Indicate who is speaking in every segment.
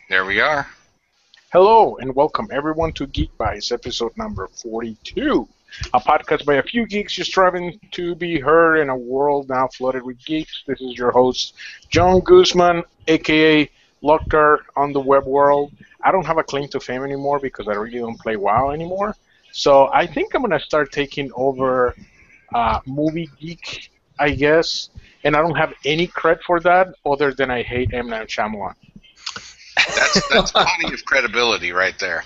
Speaker 1: There we are.
Speaker 2: Hello and welcome everyone to Geek Bites, episode number 42, a podcast by a few geeks just striving to be heard in a world now flooded with geeks. This is your host, John Guzman, aka Lockar on the web world. I don't have a claim to fame anymore because I really don't play WoW anymore. So I think I'm gonna start taking over movie geek, I guess. And I don't have any cred for that other than I hate M. Night Shyamalan.
Speaker 1: That's plenty of credibility right there.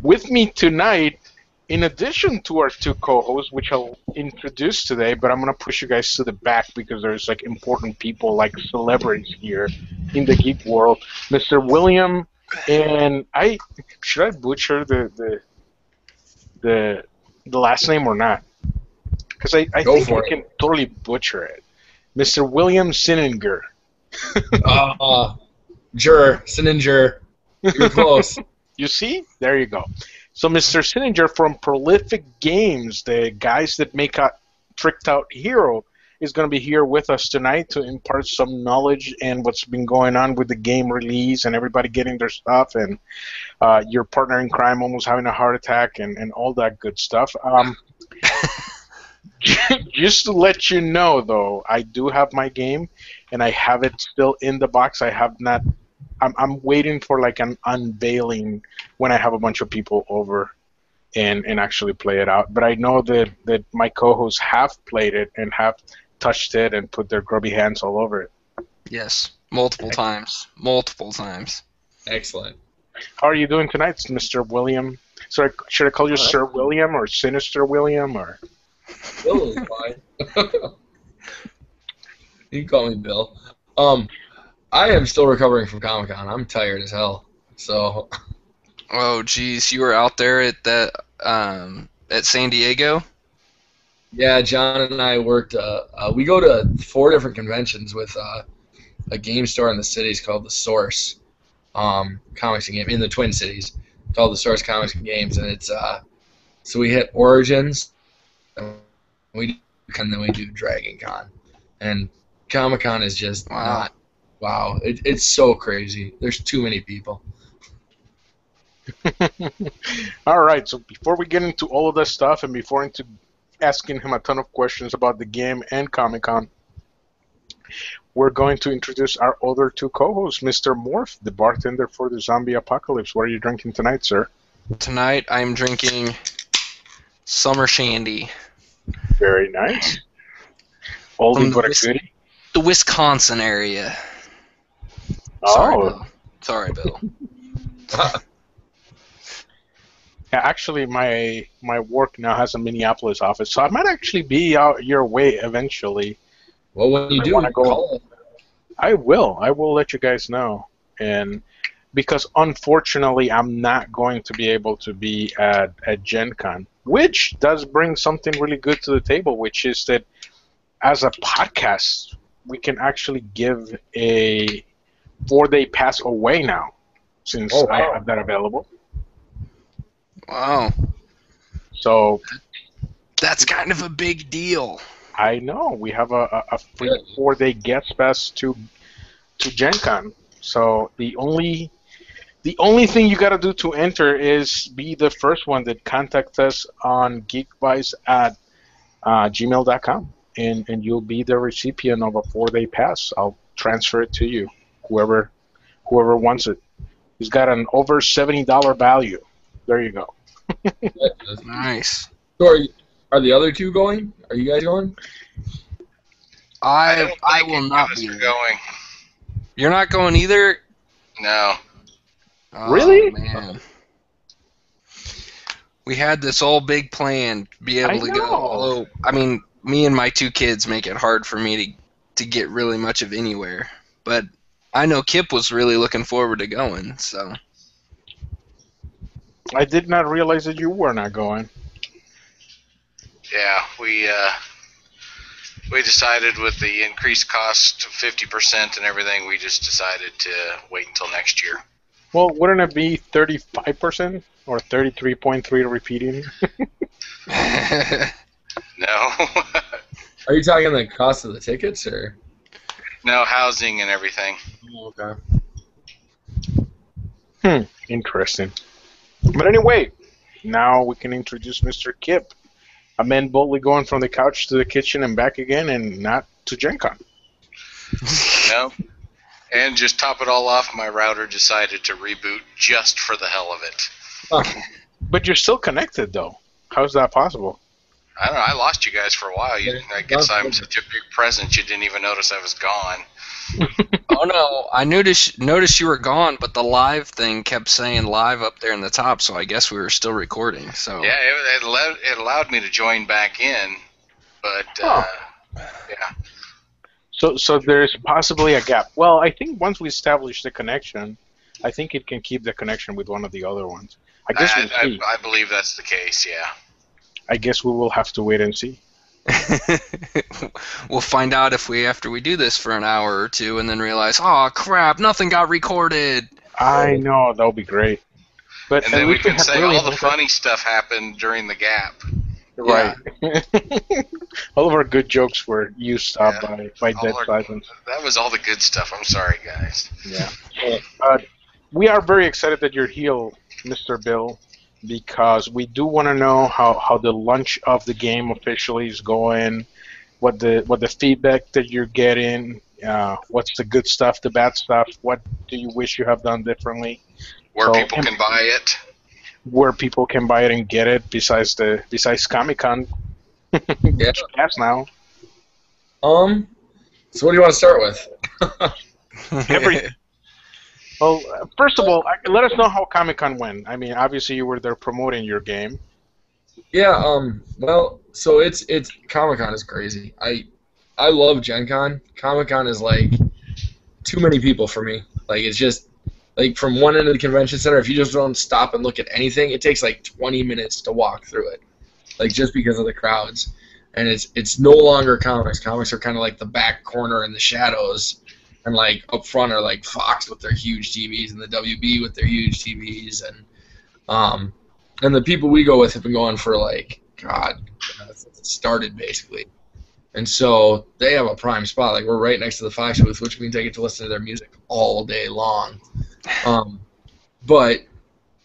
Speaker 2: With me tonight, in addition to our two co-hosts, which I'll introduce today, but I'm gonna push you guys to the back because there's like important people, like celebrities here in the geek world. Mr. William, and should I butcher the last name or not? Because I think I can totally butcher it. Mr. William Sinninger.
Speaker 3: Sinninger. You're close.
Speaker 2: You see? There you go. So Mr. Sinninger from Prolific Games, the guys that make a Tricked Out Hero, is going to be here with us tonight to impart some knowledge and what's been going on with the game release and everybody getting their stuff and your partner in crime almost having a heart attack and all that good stuff. Just to let you know, though, I do have my game, and I have it still in the box. I have not. I'm waiting for like an unveiling when I have a bunch of people over and actually play it out. But I know that my co-hosts have played it and have touched it and put their grubby hands all over it.
Speaker 4: Yes, multiple times. Multiple times.
Speaker 3: Excellent.
Speaker 2: How are you doing tonight, Mr. William? Sorry, should I call you Sir William or Sinister William or?
Speaker 3: Bill is fine. You can call me Bill. I am still recovering from Comic-Con. I'm tired as hell. So.
Speaker 4: Oh, geez, you were out there at that at San Diego?
Speaker 3: Yeah, John and I worked. We go to 4 different conventions with a game store in the cities called The Source, Comics and Games in the Twin Cities, called The Source Comics and Games, and it's so we hit Origins. And then we do Dragon Con, and Comic Con is just not. Wow, it's so crazy. There's too many people.
Speaker 2: All right, so before we get into all of this stuff and before into asking him a ton of questions about the game and Comic Con, we're going to introduce our other two co-hosts, Mr. Morph, the bartender for the zombie apocalypse. What are you drinking tonight, sir?
Speaker 4: Tonight I'm drinking Summer Shandy.
Speaker 2: Very nice. Oldie but a goodie.
Speaker 4: The Wisconsin area.
Speaker 2: Oh.
Speaker 4: Sorry, Bill.
Speaker 2: Yeah, actually, my work now has a Minneapolis office, so I might actually be out your way eventually.
Speaker 3: Well, when you do, call.
Speaker 2: I will. I will let you guys know. And because unfortunately, I'm not going to be able to be at Gen Con, which does bring something really good to the table, which is that as a podcast, we can actually give a 4-day pass away now, since I have that available.
Speaker 4: Wow.
Speaker 2: So
Speaker 4: that's kind of a big deal.
Speaker 2: I know. We have a free 4-day guest pass to Gen Con. So the only thing you gotta do to enter is be the first one that contacts us on geekvice at gmail.com, and you'll be the recipient of a 4-day pass. I'll transfer it to you, whoever wants it. It's got an over $70 value. There you go.
Speaker 4: Nice.
Speaker 3: So are the other two going? Are you guys going?
Speaker 4: I will not be
Speaker 1: going.
Speaker 4: You're not going either?
Speaker 1: No.
Speaker 4: Oh,
Speaker 2: really?
Speaker 4: Man. We had this all big plan to be able to go. Although, I mean, me and my 2 kids make it hard for me to get really much of anywhere. But I know Kip was really looking forward to going, so.
Speaker 2: I did not realize that you were not going.
Speaker 1: Yeah, we decided with the increased cost of 50% and everything, we just decided to wait until next year.
Speaker 2: Well, wouldn't it be 35% or 33.3 repeating?
Speaker 1: No.
Speaker 3: Are you talking the cost of the tickets, or?
Speaker 1: No, housing and everything.
Speaker 3: Oh, okay.
Speaker 2: Interesting. But anyway, now we can introduce Mr. Kip, a man boldly going from the couch to the kitchen and back again, and not to Gen Con.
Speaker 1: No. And just top it all off, my router decided to reboot just for the hell of it.
Speaker 2: But you're still connected, though. How's that possible?
Speaker 1: I don't know. I lost you guys for a while. I guess I'm such a big presence you didn't even notice I was gone.
Speaker 4: Oh no, I noticed you were gone, but the live thing kept saying live up there in the top, so I guess we were still recording. So
Speaker 1: yeah, it allowed me to join back in, but yeah.
Speaker 2: So there's possibly a gap. Well, I think once we establish the connection, I think it can keep the connection with one of the other ones. I guess we'll see.
Speaker 1: I believe that's the case. Yeah.
Speaker 2: I guess we will have to wait and see.
Speaker 4: We'll find out after we do this for an hour or two and then realize, oh crap, nothing got recorded.
Speaker 2: I know, that'll be great. But
Speaker 1: and then we can say all the funny stuff happened during the gap.
Speaker 2: Right. Yeah. All of our good jokes were used up by Dead Silence.
Speaker 1: That was all the good stuff. I'm sorry, guys.
Speaker 2: Yeah. We are very excited that you're here, Mr. Bill, because we do want to know how the launch of the game officially is going, what the feedback that you're getting, what's the good stuff, the bad stuff, what do you wish you have done differently,
Speaker 1: where people can buy it,
Speaker 2: where people can buy it and get it besides Comic-Con.
Speaker 3: Yeah.
Speaker 2: That's now.
Speaker 3: So what do you want to start with?
Speaker 2: Everything. Well, first of all, let us know how Comic-Con went. I mean, obviously you were there promoting your game.
Speaker 3: Yeah. Well, so it's Comic-Con is crazy. I love Gen Con. Comic-Con is like too many people for me. Like it's just like from one end of the convention center, if you just don't stop and look at anything, it takes like 20 minutes to walk through it. Like just because of the crowds. And it's no longer comics. Comics are kind of like the back corner in the shadows. And like up front are like Fox with their huge TVs and the WB with their huge TVs and the people we go with have been going for like since it started basically, and so they have a prime spot. Like we're right next to the Fox booth, which means I get to listen to their music all day long. But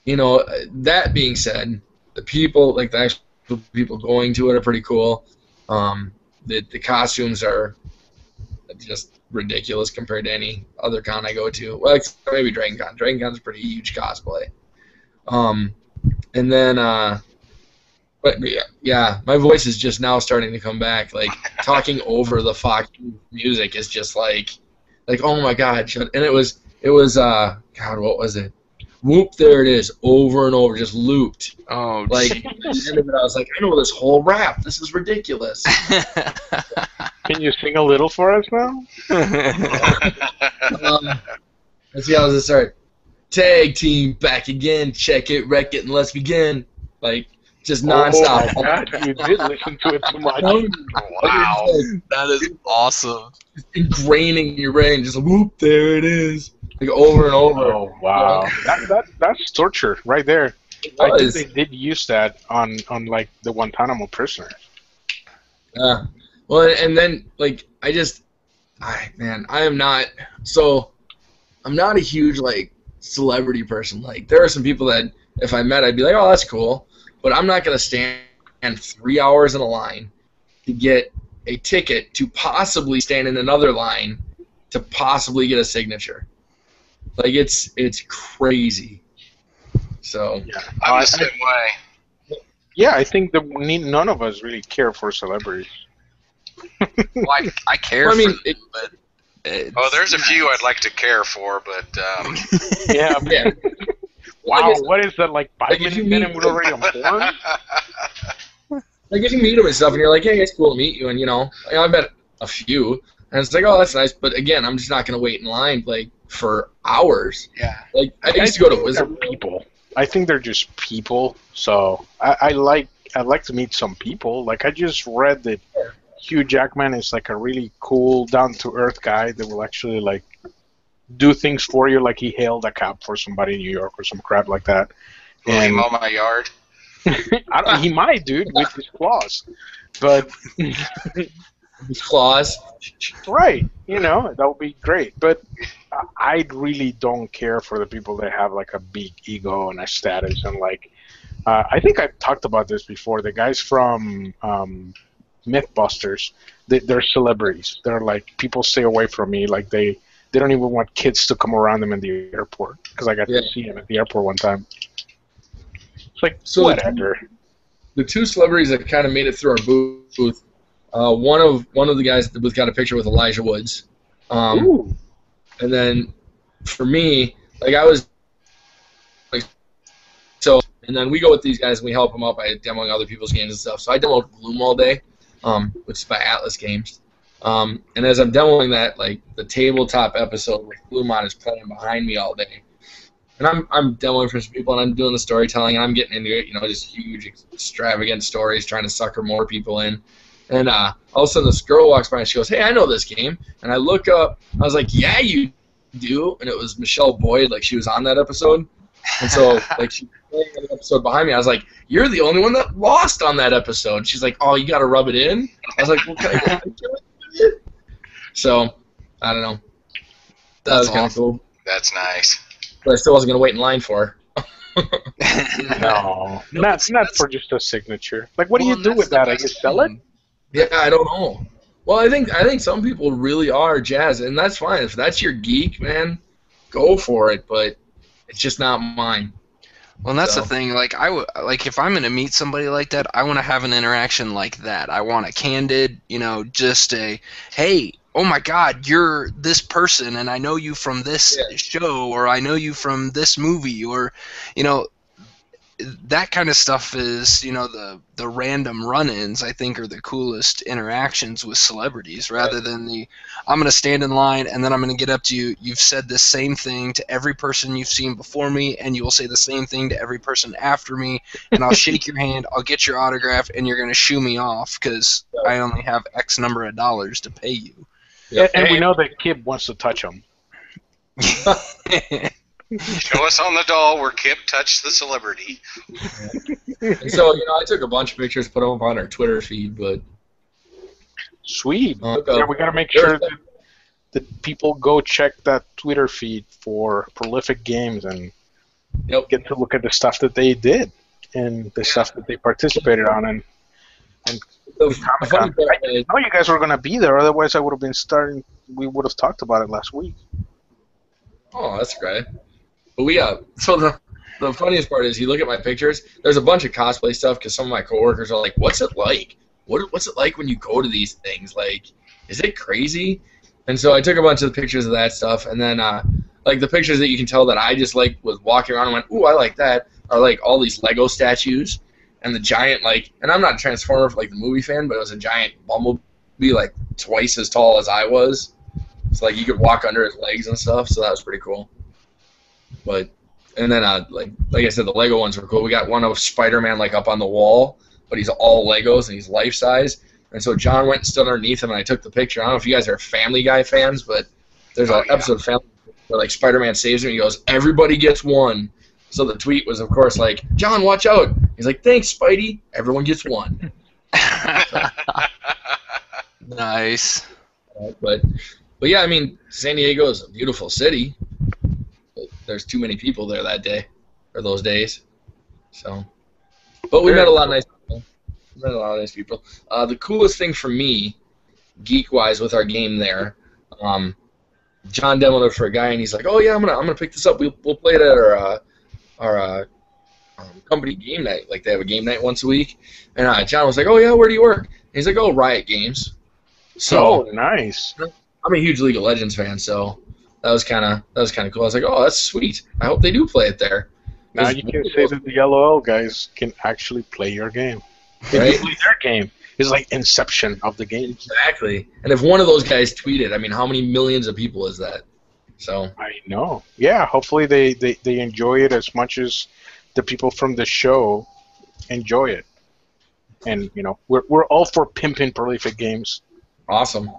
Speaker 3: you know, that being said, the people like the actual people going to it are pretty cool. The costumes are just ridiculous compared to any other con I go to. Well, maybe Dragon Con. Dragon Con's a pretty huge cosplay. And then, but yeah, my voice is just now starting to come back. Like talking over the Fox music is just like oh my god! And it was God, what was it? Whoop! There it is, over and over, just looped.
Speaker 4: Oh,
Speaker 3: like at the end of it, I was like, I know this whole rap. This is ridiculous.
Speaker 2: Can you sing a little for us now?
Speaker 3: Let's see how does it start. Tag team back again. Check it, wreck it, and let's begin. Like just nonstop.
Speaker 2: Oh my god, you did listen to it too much.
Speaker 1: Wow,
Speaker 4: that is awesome.
Speaker 3: Just ingraining in your brain. Just whoop, there it is. Like over and over.
Speaker 2: Oh wow, that's torture right there. I think they did use that on like the Guantanamo prisoners.
Speaker 3: Yeah. Well, and then like I'm not a huge like celebrity person. Like there are some people that if I met I'd be like, oh, that's cool, but I'm not gonna stand 3 hours in a line to get a ticket to possibly stand in another line to possibly get a signature. Like it's crazy. So
Speaker 1: yeah, I'm the same way.
Speaker 2: Yeah, I think that none of us really care for celebrities.
Speaker 4: Well, I care.
Speaker 3: Well, I mean,
Speaker 4: but
Speaker 1: there's a few I'd like to care for, but
Speaker 2: yeah. Wow, what is that, like 5
Speaker 3: like
Speaker 2: minutes in and we're already on porn?
Speaker 3: Like if you meet them and stuff, and you're like, hey, it's cool to meet you, and I met a few, and it's like, oh, that's nice, but again, I'm just not gonna wait in line like for hours.
Speaker 4: Yeah.
Speaker 3: Like I used to go to Wizard.
Speaker 2: People. I think they're just people. So I like to meet some people. Like I just read that Hugh Jackman is like a really cool, down to earth guy that will actually like do things for you. Like he hailed a cab for somebody in New York or some crap like that.
Speaker 1: Will he mow my yard?
Speaker 2: He might, dude, with his claws. But
Speaker 3: His claws.
Speaker 2: Right. That would be great. But I really don't care for the people that have like a big ego and a status and like. I think I've talked about this before. The guys from MythBusters, they're celebrities. They're like, people stay away from me. Like they don't even want kids to come around them in the airport because I got to see them at the airport one time. It's like, so whatever.
Speaker 3: The two celebrities that kind of made it through our booth, one of the guys that got a picture with Elijah Woods.
Speaker 2: Ooh.
Speaker 3: And then for me, like I was like, so, and then we go with these guys and we help them out by demoing other people's games and stuff. So I demoed Gloom all day, which is by Atlas Games. And as I'm demoing that, like the tabletop episode with Gloomon is playing behind me all day. And I'm demoing for some people and I'm doing the storytelling and I'm getting into it, just huge, extravagant stories, trying to sucker more people in. And all of a sudden this girl walks by and she goes, "Hey, I know this game." And I look up, I was like, "Yeah, you do." And it was Michelle Boyd, like she was on that episode. And so like she was playing the episode behind me. I was like, "You're the only one that lost on that episode." She's like, "Oh, you got to rub it in?" I was like, "Well, can I get a picture with it?" So, I don't know. That was kind of cool.
Speaker 1: That's nice.
Speaker 3: But I still wasn't going to wait in line for her.
Speaker 2: No, not for just a signature. Like, what do you do with that? I guess sell it?
Speaker 3: Yeah, I don't know. Well, I think some people really are jazz, and that's fine. If that's your geek, man, go for it. But it's just not mine.
Speaker 4: Well, and that's the thing. Like if I'm gonna meet somebody like that, I want to have an interaction like that. I want a candid, just a, "Hey, oh my God, you're this person, and I know you from this show, or I know you from this movie," or, that kind of stuff is, the random run-ins, I think, are the coolest interactions with celebrities, rather than I'm going to stand in line, and then I'm going to get up to you, you've said the same thing to every person you've seen before me, and you will say the same thing to every person after me, and I'll shake your hand, I'll get your autograph, and you're going to shoo me off, because I only have X number of dollars to pay you.
Speaker 2: Yeah, and we know that Kip wants to touch him.
Speaker 1: Show us on the doll where Kip touched the celebrity.
Speaker 3: And so, I took a bunch of pictures, put them up on our Twitter feed, but...
Speaker 2: Sweet. Yeah, we got to make sure that people go check that Twitter feed for Prolific Games and get to look at the stuff that they did and the stuff that they participated on. And I know you guys were going to be there, otherwise I would have been we would have talked about it last week.
Speaker 3: Oh, that's great. But so the funniest part is, you look at my pictures, there's a bunch of cosplay stuff because some of my coworkers are like, "What's it like? What's it like when you go to these things? Like, is it crazy?" And so I took a bunch of the pictures of that stuff, and then like the pictures that you can tell that I just like was walking around and went, "Ooh, I like that," are like all these Lego statues and the giant, like, and I'm not a Transformer like the movie fan, but it was a giant Bumblebee like twice as tall as I was. So like you could walk under his legs and stuff, so that was pretty cool. But and then like I said, the Lego ones were cool. We got one of Spider-Man like up on the wall, but he's all Legos and he's life size. And so John went and stood underneath him, and I took the picture. I don't know if you guys are Family Guy fans, but there's an episode of Family Guy where like Spider-Man saves him. And he goes, "Everybody gets one." So the tweet was, of course, like, "John, watch out." He's like, "Thanks, Spidey. Everyone gets one."
Speaker 4: Nice.
Speaker 3: But yeah, I mean, San Diego is a beautiful city. But there's too many people there that day, or those days. So, but we met a lot of nice people. The coolest thing for me, geek-wise, with our game there, John demoed it for a guy, and he's like, "Oh yeah, I'm gonna pick this up. We'll play it at our company game night. Like, they have a game night once a week." And John was like, "Oh yeah, where do you work?" And he's like, "Oh, Riot Games." So
Speaker 2: nice.
Speaker 3: I'm a huge League of Legends fan, so that was kind of cool. I was like, "Oh, that's sweet. I hope they do play it there."
Speaker 2: Now you can say that the LOL guys can actually play your game.
Speaker 3: Right?
Speaker 2: They play their game. It's like Inception of the game.
Speaker 3: Exactly. And if one of those guys tweeted, I mean, how many millions of people is that? So
Speaker 2: I know. Yeah, hopefully they enjoy it as much as the people from the show enjoy it. And, we're all for pimping Prolific Games.
Speaker 3: Awesome.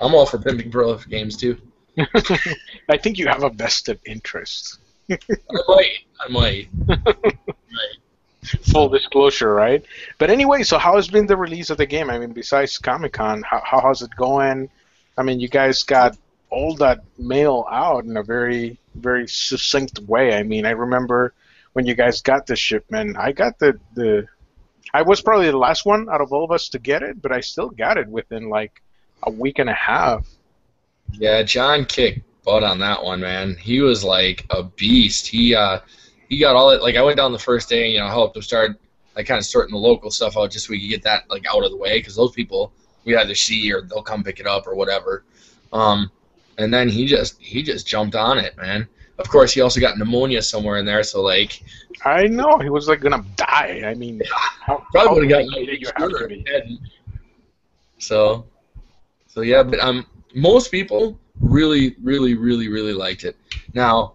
Speaker 3: I'm all for pimping Prolific Games, too.
Speaker 2: I think you have a vested interest.
Speaker 3: I might. Right.
Speaker 2: Full disclosure, right? But anyway, so how has been the release of the game? I mean, besides Comic-Con, how's it going? I mean, you guys got all that mail out in a very, very succinct way. I mean, I remember when you guys got the shipment, I got I was probably the last one out of all of us to get it, but I still got it within like a week and a half.
Speaker 3: Yeah, John kicked butt on that one, man. He was like a beast. He got all it. Like, I went down the first day and, helped him start, like, kind of sorting the local stuff out just so we could get that, like, out of the way, because those people we either see or they'll come pick it up or whatever. And then he just jumped on it, man. Of course, he also got pneumonia somewhere in there, so, like...
Speaker 2: I know, he was, like, gonna die. I mean,
Speaker 3: probably would have gotten... So, yeah, but most people really, really, really, really liked it. Now,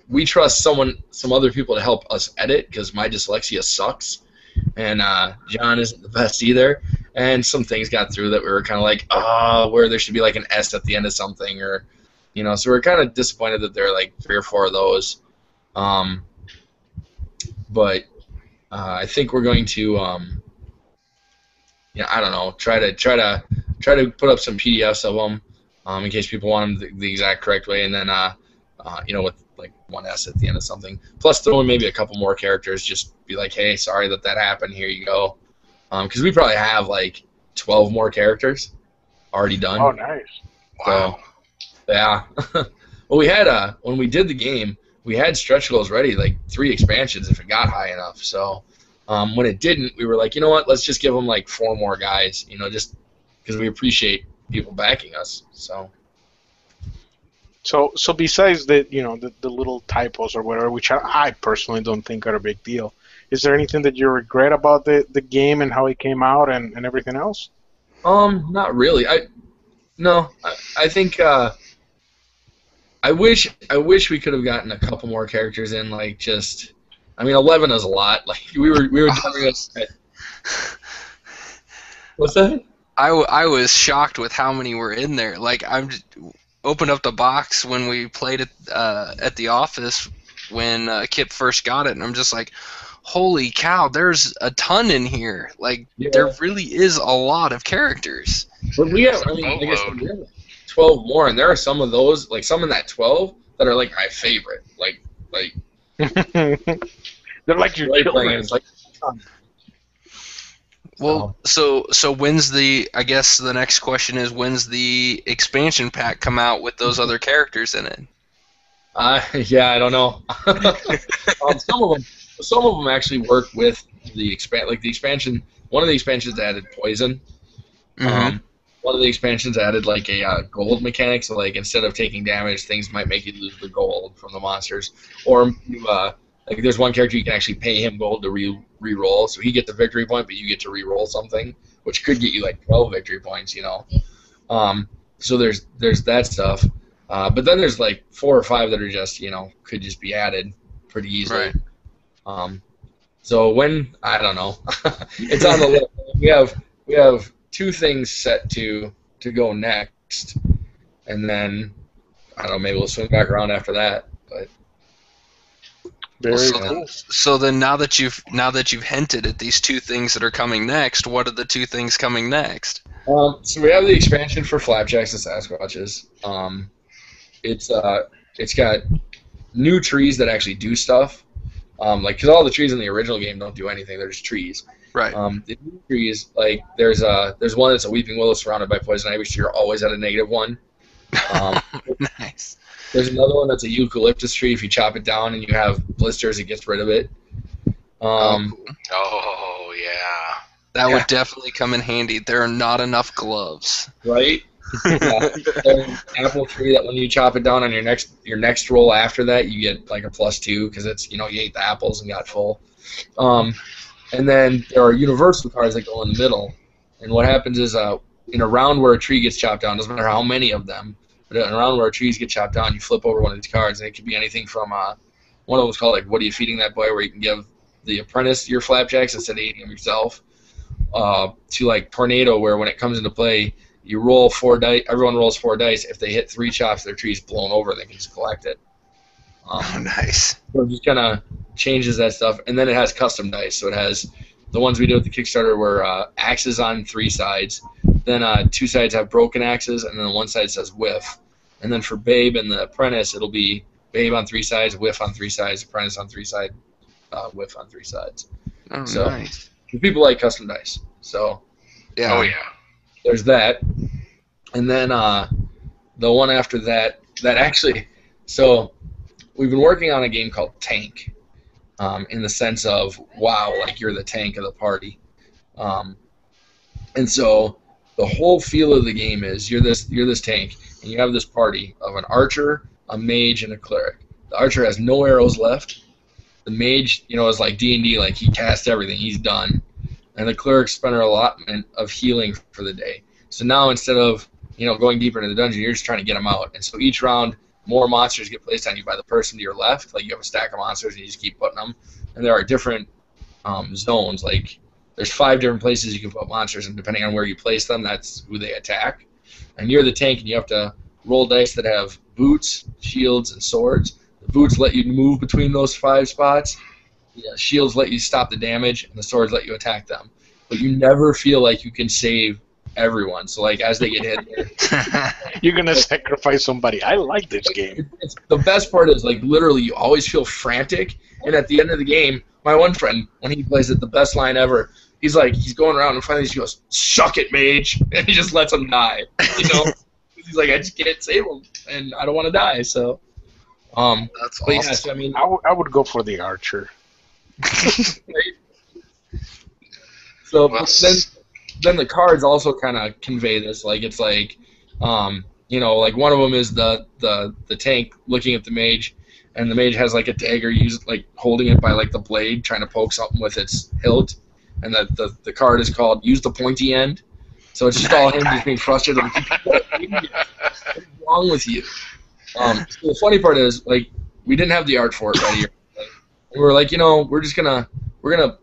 Speaker 3: we trust some other people to help us edit because my dyslexia sucks, and John isn't the best either. And some things got through that we were kind of like, where there should be like an S at the end of something, or so we're kind of disappointed that there are like 3 or 4 of those. But I think we're going to, I don't know, try to put up some PDFs of them in case people want them the exact correct way, and then with like 1 S at the end of something. Plus throw in maybe a couple more characters, just be like, hey, sorry that happened, here you go. Because we probably have like 12 more characters already done.
Speaker 2: Oh, nice.
Speaker 1: Wow.
Speaker 3: So, yeah. Well, we had, when we did the game, we had stretch goals ready, like 3 expansions if it got high enough. So when it didn't, we were like, you know what, let's just give them like 4 more guys, just because we appreciate people backing us.
Speaker 2: So besides the the little typos or whatever, which I personally don't think are a big deal, is there anything that you regret about the game and how it came out and everything else?
Speaker 3: Not really. I think I wish we could have gotten a couple more characters in. Like, just, I mean, 11 is a lot. Like, we were doing it. What's that?
Speaker 4: I was shocked with how many were in there. Like, opened up the box when we played it at the office when Kip first got it, and I'm just like, holy cow, there's a ton in here. Like, there really is a lot of characters.
Speaker 3: But we have, I guess we have 12 more, and there are some of those, like some in that 12 that are like my favorite. Like
Speaker 2: they're like your children.
Speaker 3: It's like,
Speaker 4: well, so when's I guess the next question is, when's the expansion pack come out with those other characters in it?
Speaker 3: Yeah, I don't know. Some of them actually work with the expansion. One of the expansions added poison.
Speaker 4: Mm-hmm.
Speaker 3: One of the expansions added like a gold mechanic, so like instead of taking damage, things might make you lose the gold from the monsters. Or like there's one character you can actually pay him gold to re-roll, so he gets a victory point, but you get to re-roll something, which could get you like 12 victory points, So there's that stuff. But then there's like 4 or 5 that are just could just be added pretty easily.
Speaker 4: Right.
Speaker 3: So when, I don't know, it's on the list. We have 2 things set to go next, and then I don't know, maybe we'll swing back around after that. But
Speaker 4: so then now that you've hinted at these 2 things that are coming next, what are the 2 things coming next?
Speaker 3: So we have the expansion for Flapjacks and Sasquatches. It's got new trees that actually do stuff. Because all the trees in the original game don't do anything; they're just trees.
Speaker 4: Right.
Speaker 3: The new trees, like there's one that's a weeping willow surrounded by poison ivy, so you're always at a -1.
Speaker 4: Nice.
Speaker 3: There's another one that's a eucalyptus tree. If you chop it down and you have blisters, it gets rid of it.
Speaker 1: Oh yeah.
Speaker 4: That would definitely come in handy. There are not enough gloves.
Speaker 3: Right. There's an apple tree that when you chop it down on your next roll after that, you get like a +2 because it's you ate the apples and got full. And then there are universal cards that go in the middle. And what happens is in a round where a tree gets chopped down, doesn't matter how many of them, but in a round where trees get chopped down, you flip over one of these cards, and it could be anything from one of them's called like, what are you feeding that boy, where you can give the apprentice your flapjacks instead of eating them yourself, to like Tornado, where when it comes into play, you roll 4 dice. Everyone rolls 4 dice. If they hit 3 chops, their tree's blown over. They can just collect it.
Speaker 4: Oh, nice.
Speaker 3: So just kind of changes that stuff, and then it has custom dice. So it has the ones we did with the Kickstarter were axes on 3 sides. Then 2 sides have broken axes, and then one side says whiff. And then for Babe and the Apprentice, it'll be Babe on 3 sides, whiff on 3 sides, Apprentice on 3 sides, whiff on 3 sides.
Speaker 4: Oh,
Speaker 3: So
Speaker 4: nice.
Speaker 3: people like custom dice. So
Speaker 4: Yeah.
Speaker 1: Oh yeah.
Speaker 3: there's that. And then the one after that actually, so we've been working on a game called Tank, in the sense of, wow, like you're the tank of the party. And so the whole feel of the game is you're this tank, and you have this party of an archer, a mage, and a cleric. The archer has no arrows left. The mage, is like D&D, like he cast everything, he's done. And the cleric spent her allotment of healing for the day. So now instead of going deeper into the dungeon, you're just trying to get them out. And so each round, more monsters get placed on you by the person to your left. Like you have a stack of monsters, and you just keep putting them. And there are different zones. Like there's 5 different places you can put monsters, and depending on where you place them, that's who they attack. And you're the tank, and you have to roll dice that have boots, shields, and swords. The boots let you move between those 5 spots. The shields let you stop the damage, and the swords let you attack them. But you never feel like you can save everyone. So like as they get hit,
Speaker 2: You're gonna sacrifice somebody. I like this game.
Speaker 3: the best part is like literally you always feel frantic. And at the end of the game, my one friend, when he plays it, the best line ever. He's going around and finally he goes, "Suck it, mage," and he just lets him die. He's like, I just can't save him, and I don't want to die. So,
Speaker 4: That's
Speaker 3: but
Speaker 4: awesome.
Speaker 3: yeah, so, I mean,
Speaker 2: I would go for the archer.
Speaker 3: so
Speaker 1: Well,
Speaker 3: then the cards also kind of convey this. Like it's like, like one of them is the tank looking at the mage, and the mage has like a dagger, like holding it by like the blade, trying to poke something with its hilt, and the card is called "Use the Pointy End." So it's just all him just being frustrated. Like, what is wrong with you? So the funny part is, like, we didn't have the art for it ready. We were like, we're gonna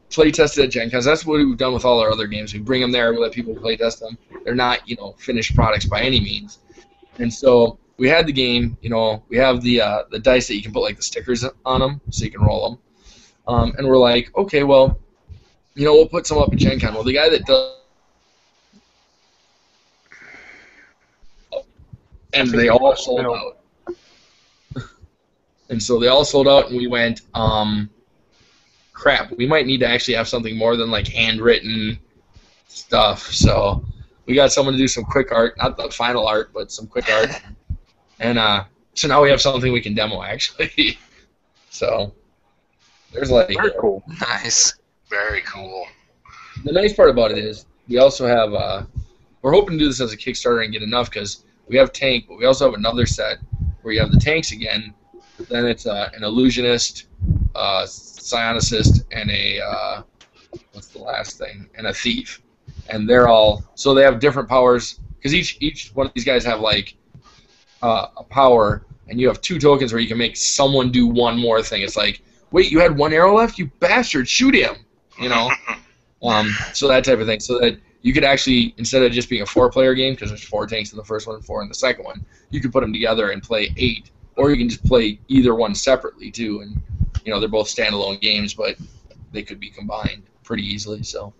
Speaker 3: play test it at Gen Con. That's what we've done with all our other games. We bring them there, we let people play test them. They're not, finished products by any means. And so we had the game. We have the dice that you can put like the stickers on them, so you can roll them. And we're like, okay, well, we'll put some up at Gen Con. Well, the guy that does. And they all sold out. And so they all sold out, and we went, crap, we might need to actually have something more than like handwritten stuff. So we got someone to do some quick art, not the final art, but some quick art. And so now we have something we can demo, actually. So there's like...
Speaker 2: Very cool.
Speaker 4: Nice.
Speaker 1: Very cool.
Speaker 3: The nice part about it is we also have... we're hoping to do this as a Kickstarter and get enough, because we have Tank, but we also have another set where you have the tanks again. Then it's an illusionist, psionicist, and a what's the last thing? And a thief. And they're all so they have different powers, because each one of these guys have like a power, and you have 2 tokens where you can make someone do one more thing. It's like, wait, you had 1 arrow left, you bastard, shoot him, so that type of thing. So that you could actually, instead of just being a 4-player game, because there's 4 tanks in the first one and 4 in the second one, you could put them together and play 8, or you can just play either one separately too. And they're both standalone games, but they could be combined pretty easily. So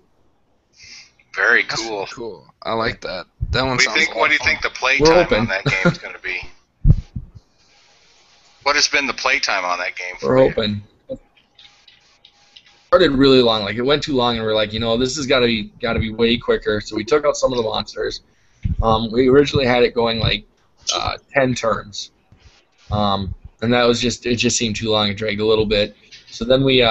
Speaker 1: Very
Speaker 4: That's
Speaker 1: cool.
Speaker 4: Cool. I like that. That one
Speaker 1: What do you
Speaker 4: sounds.
Speaker 1: think? What do you think the
Speaker 3: We're
Speaker 1: playtime
Speaker 3: open.
Speaker 1: on that game is going to be? What has been the playtime on that game?
Speaker 3: we're hoping. Started really long, like it went too long, and we're like, this has got to be way quicker. So we took out some of the monsters. We originally had it going like 10 turns, and that was it just seemed too long. It dragged a little bit. So then we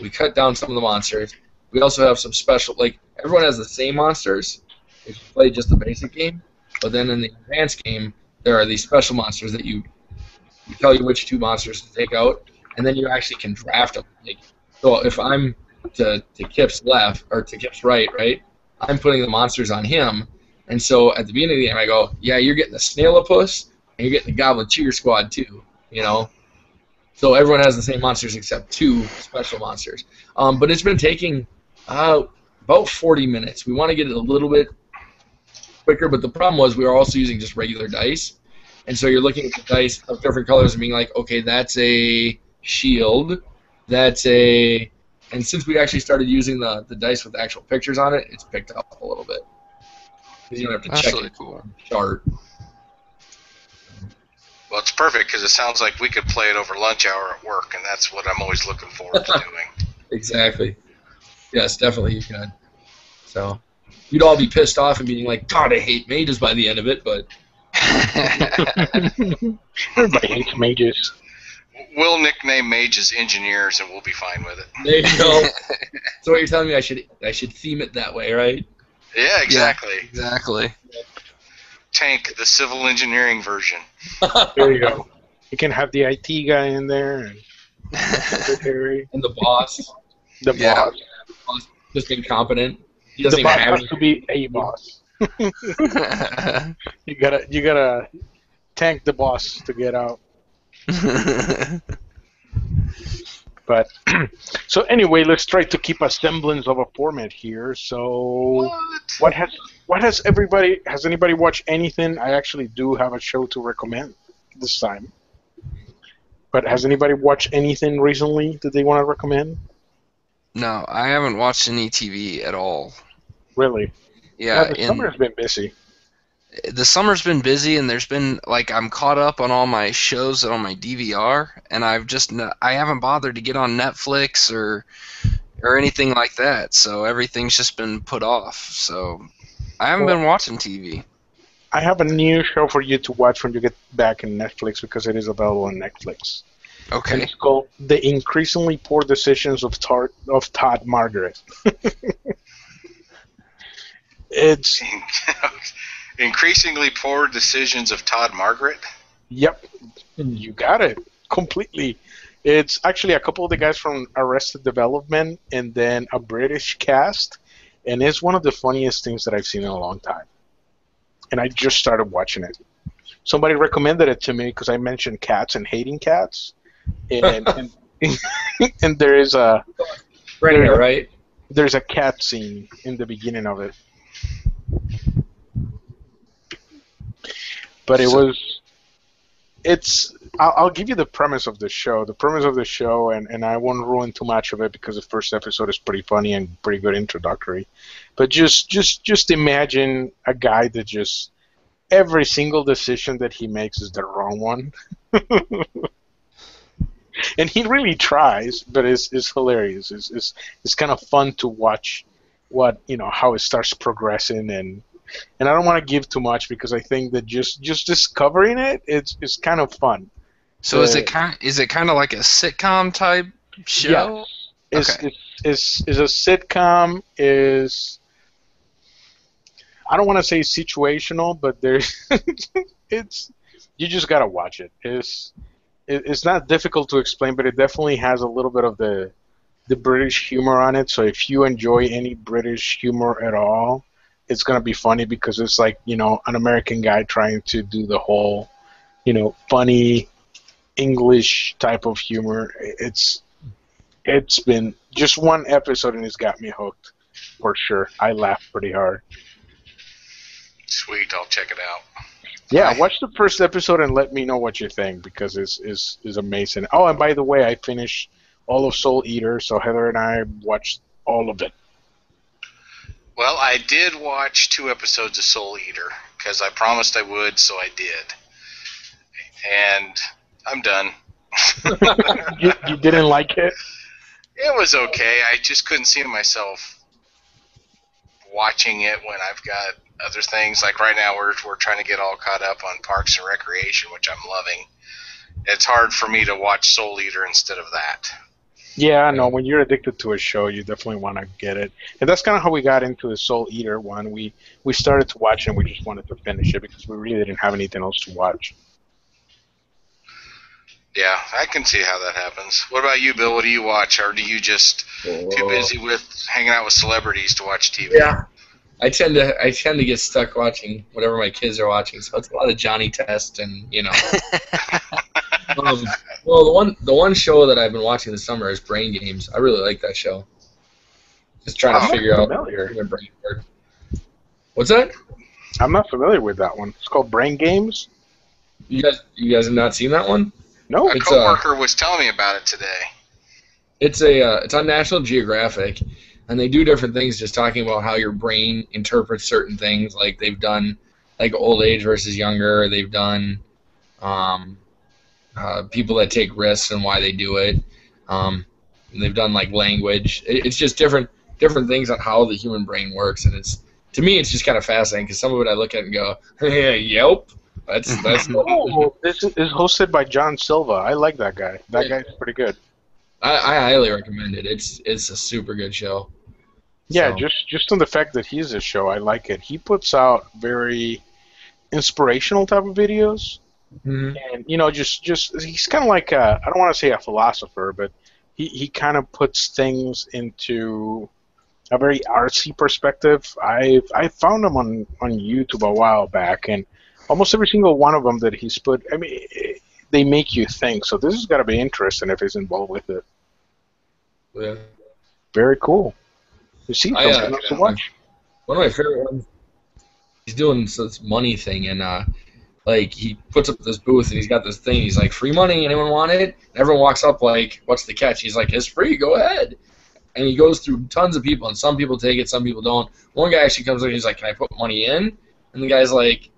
Speaker 3: cut down some of the monsters. We also have some special, like everyone has the same monsters if you play just the basic game, but then in the advanced game there are these special monsters that you tell you which 2 monsters to take out, and then you actually can draft them. Like, so if I'm to Kip's left or to Kip's right, I'm putting the monsters on him, and so at the beginning of the game I go, yeah, you're getting the Snailopus and you're getting the Goblin Cheer Squad too, So everyone has the same monsters except 2 special monsters. But it's been taking about 40 minutes. We want to get it a little bit quicker, but the problem was we were also using just regular dice, and so you're looking at the dice of different colors and being like, okay, that's a shield. That's a, and since we actually started using the dice with actual pictures on it, it's picked up a little bit. You don't have to
Speaker 4: That's
Speaker 3: check
Speaker 4: really
Speaker 3: it
Speaker 4: cool.
Speaker 3: chart.
Speaker 1: Well, it's perfect because it sounds like we could play it over lunch hour at work, and that's what I'm always looking forward to doing.
Speaker 3: Exactly. Yes, definitely you can. So you'd all be pissed off and being like, God, I hate mages by the end of it, but
Speaker 2: Everybody hates mages.
Speaker 1: We'll nickname mages engineers, and we'll be fine with it.
Speaker 3: there you go. So what you're telling me, I should theme it that way, right?
Speaker 1: Yeah, exactly.
Speaker 4: Exactly.
Speaker 1: Tank, the civil engineering version.
Speaker 2: There you go. You can have the IT guy in there and secretary,
Speaker 3: And the boss,
Speaker 2: the
Speaker 4: Yeah.
Speaker 2: boss.
Speaker 3: just incompetent. He
Speaker 2: The
Speaker 3: doesn't
Speaker 2: boss
Speaker 3: even have
Speaker 2: has to be a boss. You gotta tank the boss to get out. But so anyway, let's try to keep a semblance of a format here. So what has anybody watched anything? I actually do have a show to recommend this time. But has anybody watched anything recently that they want to recommend?
Speaker 4: No, I haven't watched any TV at all.
Speaker 2: Really?
Speaker 4: Yeah,
Speaker 2: the summer's been busy.
Speaker 4: the summer's been busy, and there's been I'm caught up on all my shows on my DVR, and I haven't bothered to get on Netflix or anything like that. So everything's just been put off. So I haven't been watching TV.
Speaker 2: I have a new show for you to watch when you get back in Netflix because it is available on Netflix. And
Speaker 4: Okay.
Speaker 2: it's called The Increasingly Poor Decisions of Todd Margaret. It's
Speaker 1: Increasingly poor decisions of Todd Margaret.
Speaker 2: Yep, you got it completely. It's actually a couple of the guys from Arrested Development and then a British cast, and it's one of the funniest things that I've seen in a long time. And I just started watching it. Somebody recommended it to me because I mentioned cats and hating cats, and and there is a
Speaker 3: Right, right?
Speaker 2: there's a cat scene in the beginning of it. But I'll give you the premise of the show. The premise of the show, and I won't ruin too much of it because the first episode is pretty funny and pretty good introductory. But just imagine a guy that just every single decision that he makes is the wrong one. And he really tries, but it's hilarious. It's kind of fun to watch how it starts progressing, and I don't want to give too much because I think that just discovering it's kind of fun.
Speaker 4: So is it kind of like a sitcom type show?
Speaker 2: Yes.
Speaker 4: Okay.
Speaker 2: Is a sitcom. I don't want to say situational, but you just gotta watch it. It's not difficult to explain, but it definitely has a little bit of the British humor on it. So if you enjoy any British humor at all, it's gonna be funny because it's like an American guy trying to do the whole funny English type of humor. It's been just one episode and it's got me hooked for sure. I laughed pretty hard.
Speaker 1: Sweet, I'll check it out.
Speaker 2: Yeah, watch the first episode and let me know what you think because it's amazing. Oh, and by the way, I finished all of Soul Eater, so Heather and I watched all of it.
Speaker 1: Well, I did watch 2 episodes of Soul Eater because I promised I would, so I did. And I'm done.
Speaker 2: You didn't like it?
Speaker 1: It was okay. I just couldn't see myself watching it when I've got other things. Like right now, we're trying to get all caught up on Parks and Recreation, which I'm loving. It's hard for me to watch Soul Eater instead of that.
Speaker 2: Yeah, I know. When you're addicted to a show, you definitely want to get it. And that's kind of how we got into the Soul Eater one. We started to watch it and we just wanted to finish it because we really didn't have anything else to watch.
Speaker 1: Yeah, I can see how that happens. What about you, Bill? What do you watch? Or do you just too busy with hanging out with celebrities to watch TV?
Speaker 3: Yeah. I tend to get stuck watching whatever my kids are watching, so it's a lot of Johnny Test and well, the one show that I've been watching this summer is Brain Games. I really like that show. Just trying to figure out my brain work. What's that?
Speaker 2: I'm not familiar with that one. It's called Brain Games.
Speaker 3: You guys have not seen that one?
Speaker 2: No.
Speaker 1: A coworker was telling me about it today.
Speaker 3: It's on National Geographic, and they do different things, just talking about how your brain interprets certain things. Like they've done like old age versus younger. They've done people that take risks and why they do it. They've done like language. It's just different things on how the human brain works, and to me it's just kind of fascinating because some of it I look at and go, hey, yep, that's.
Speaker 2: Oh, this is hosted by John Silva. I like that guy. That guy's pretty good.
Speaker 3: I highly recommend it. It's a super good show.
Speaker 2: Yeah, so. just on the fact that he's a show, I like it. He puts out very inspirational type of videos, and just he's kind of like I don't want to say a philosopher, but he kind of puts things into a very artsy perspective. I found him on YouTube a while back, and almost every single one of them that he's put, I mean, they make you think. So this has got to be interesting if he's involved with it.
Speaker 3: Yeah.
Speaker 2: Very cool. You see something else to watch.
Speaker 3: One of my favorite ones. He's doing this money thing, and like he puts up this booth, and he's got this thing. He's like, "Free money, anyone want it?" And everyone walks up like, "What's the catch?" He's like, "It's free. Go ahead." And he goes through tons of people, and some people take it, some people don't. One guy actually comes in, he's like, "Can I put money in?" And the guy's like,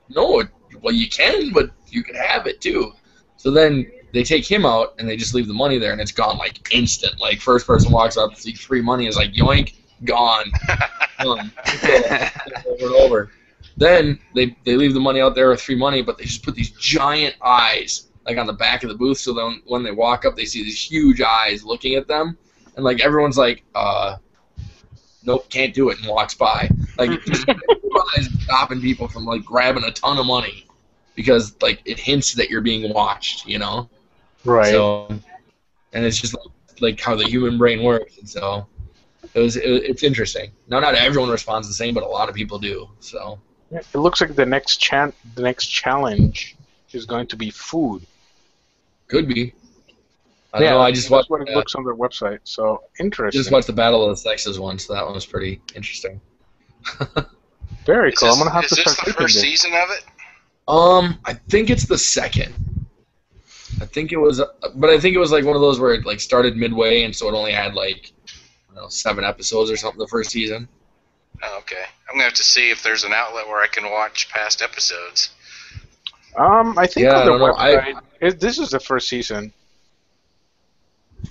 Speaker 3: "No, well you can, but you can have it too." So then they take him out, and they just leave the money there, and it's gone like instant. Like first person walks up, sees free money, is like, yoink, gone. Over and over. Then they leave the money out there with free money, but they just put these giant eyes like on the back of the booth, so then when they walk up, they see these huge eyes looking at them, and like everyone's like, nope, can't do it, and walks by. Like just eyes stopping people from like grabbing a ton of money because like it hints that you're being watched, you know?
Speaker 2: Right.
Speaker 3: So, and it's just like how the human brain works, and so it's interesting. Now, not everyone responds the same, but a lot of people do. So
Speaker 2: yeah, it looks like the next challenge is going to be food.
Speaker 3: Could be. I don't know. I just watched
Speaker 2: what it looks on their website. So interesting.
Speaker 3: Just watched the Battle of the Sexes one, so that one was pretty interesting.
Speaker 2: Very cool. I'm gonna have to start.
Speaker 1: Is this the first season of it?
Speaker 3: I think it's the second. I think it was like one of those where it like started midway, and so it only had like 7 episodes or something the first season.
Speaker 1: Oh, okay. I'm gonna have to see if there's an outlet where I can watch past episodes.
Speaker 2: I think on their website, this is the first season.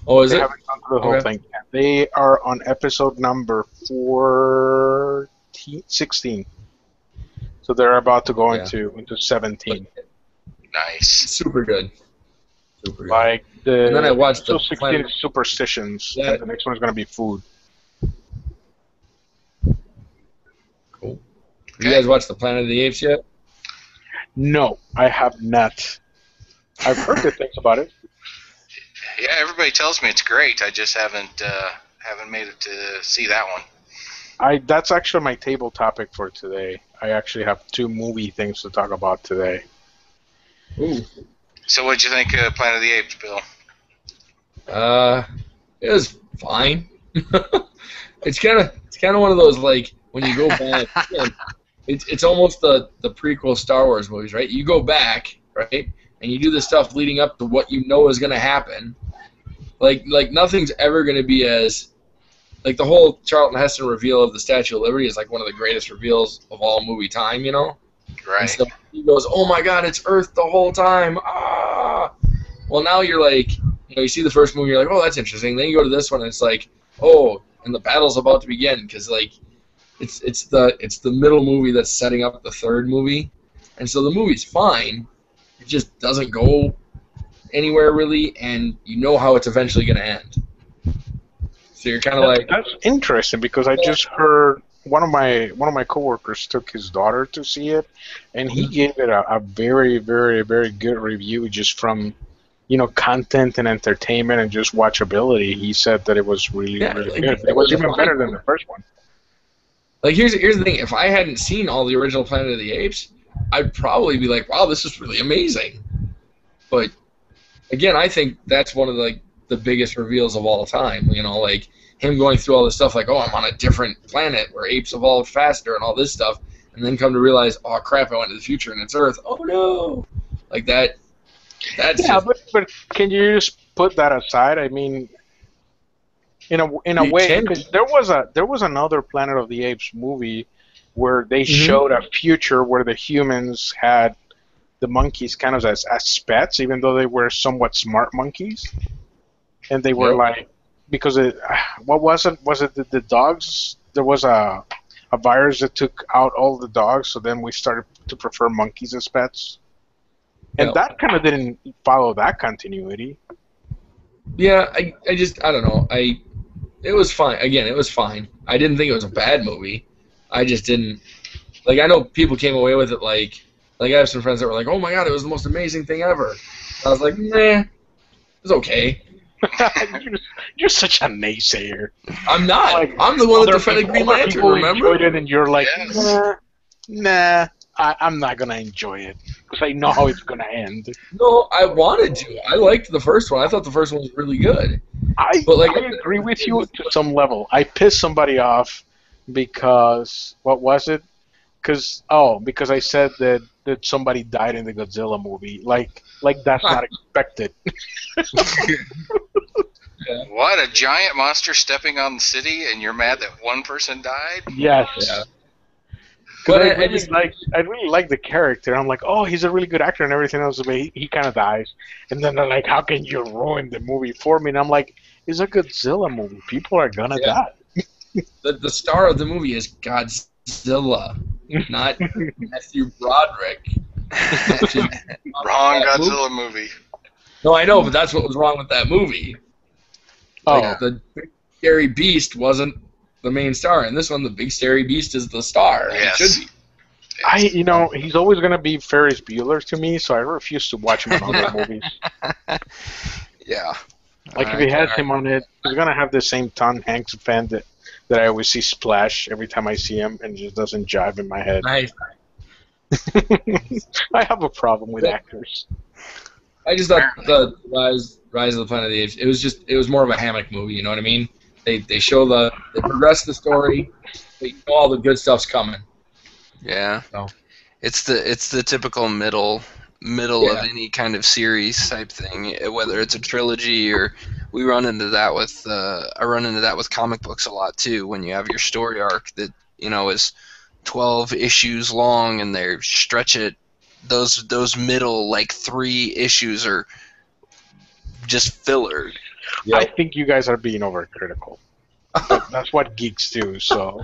Speaker 3: Oh, is
Speaker 2: they
Speaker 3: it?
Speaker 2: Haven't gone through the whole thing yet. They are on episode number 16. So they're about to go into 17.
Speaker 1: Nice.
Speaker 3: Super good. Super good.
Speaker 2: Like
Speaker 3: and then I watched the
Speaker 2: 16 is superstitions, and the next one is going to be food.
Speaker 3: Cool. Have you guys watched the Planet of the Apes yet?
Speaker 2: No, I have not. I've heard good things about it.
Speaker 1: Yeah, everybody tells me it's great. I just haven't made it to see that one.
Speaker 2: That's actually my table topic for today. I actually have 2 movie things to talk about today.
Speaker 3: Ooh.
Speaker 1: So what'd you think of Planet of the Apes, Bill?
Speaker 3: It was fine. It's kind of one of those, like, when you go back, it's almost the prequel Star Wars movies, right? You go back, right, and you do the stuff leading up to what you know is going to happen. Like nothing's ever going to be as, like the whole Charlton Heston reveal of the Statue of Liberty is like one of the greatest reveals of all movie time, you know?
Speaker 1: Right.
Speaker 3: And so he goes, oh my God, it's Earth the whole time. Ah. Well, now you're like, you see the first movie, you're like, oh, that's interesting. Then you go to this one, and it's like, oh, and the battle's about to begin because like it's the middle movie that's setting up the third movie, and so the movie's fine. It just doesn't go anywhere really, and you know how it's eventually going to end. So you're kind of like,
Speaker 2: that's interesting because I just heard one of my coworkers took his daughter to see it, and he gave it a very, very, very good review just from content and entertainment and just watchability. He said that it was really really good. It was even better than the first one.
Speaker 3: Like here's the thing: if I hadn't seen all the original Planet of the Apes, I'd probably be like, wow, this is really amazing. But again, I think that's one of the biggest reveals of all time. Like him going through all this stuff, like, oh, I'm on a different planet where apes evolved faster and all this stuff, and then come to realize, oh crap, I went to the future and it's Earth. Oh no, like that. That's
Speaker 2: but can you just put that aside, I mean, in a
Speaker 3: You
Speaker 2: way,
Speaker 3: can.
Speaker 2: because there was another Planet of the Apes movie where they
Speaker 3: Mhm.
Speaker 2: showed a future where the humans had the monkeys kind of as pets, even though they were somewhat smart monkeys, and they were
Speaker 3: Yep.
Speaker 2: like, because what was it? Was it the dogs? There was a virus that took out all the dogs, so then we started to prefer monkeys as pets, and
Speaker 3: Yep.
Speaker 2: that kind of didn't follow that continuity.
Speaker 3: Yeah, I don't know. It was fine. Again, it was fine. I didn't think it was a bad movie. I just didn't like. I know people came away with it like I have some friends that were like, "Oh my god, it was the most amazing thing ever." I was like, "Nah, it's okay."
Speaker 2: you're, you're such a naysayer.
Speaker 3: I'm not.
Speaker 2: Like,
Speaker 3: I'm the one that
Speaker 2: Other
Speaker 3: defended Green
Speaker 2: other
Speaker 3: Lantern.
Speaker 2: people
Speaker 3: Remember?
Speaker 2: enjoyed it, and you're like,
Speaker 1: Yes.
Speaker 2: nah, I'm not gonna enjoy it because I know how it's gonna end.
Speaker 3: No, I wanted to. I liked the first one. I thought the first one was really good. But like,
Speaker 2: I agree with you to some level. I pissed somebody off because what was it? Because I said that somebody died in the Godzilla movie. Like that's not expected.
Speaker 1: What, a giant monster stepping on the city, and you're mad that one person died?
Speaker 2: Yes.
Speaker 3: Yeah.
Speaker 2: Because
Speaker 3: But
Speaker 2: I really like the character. I'm like, oh, he's a really good actor and everything else, but he kind of dies. And then they're like, how can you ruin the movie for me? And I'm like, it's a Godzilla movie. People are gonna
Speaker 3: Yeah.
Speaker 2: die.
Speaker 3: the star of the movie is Godzilla, not Matthew Broderick.
Speaker 1: Wrong
Speaker 3: That
Speaker 1: Godzilla movie.
Speaker 3: No, I know, but that's what was wrong with that movie. Like, the big scary beast wasn't the main star. In this one, the big scary beast is the star. and
Speaker 1: Yes.
Speaker 3: It should be.
Speaker 2: He's always gonna be Ferris Bueller to me, so I refuse to watch him in other movies.
Speaker 4: Yeah.
Speaker 2: Like if he has him on it, he's gonna have the same Tom Hanks fan that I always see splash every time I see him, and it just doesn't jive in my head.
Speaker 3: Nice.
Speaker 2: I have a problem with actors.
Speaker 3: I just thought the Rise of the Planet of the Apes. It was more of a hammock movie. You know what I mean? They progress the story. They know all the good stuff's coming.
Speaker 4: Yeah.
Speaker 3: So.
Speaker 4: It's the typical middle
Speaker 3: Yeah.
Speaker 4: of any kind of series type thing, whether it's a trilogy or we run into that with I run into that with comic books a lot too, when you have your story arc that is 12 issues long and they stretch it. Those middle like 3 issues are just filler.
Speaker 3: Yep.
Speaker 2: I think you guys are being overcritical. But that's what geeks do. So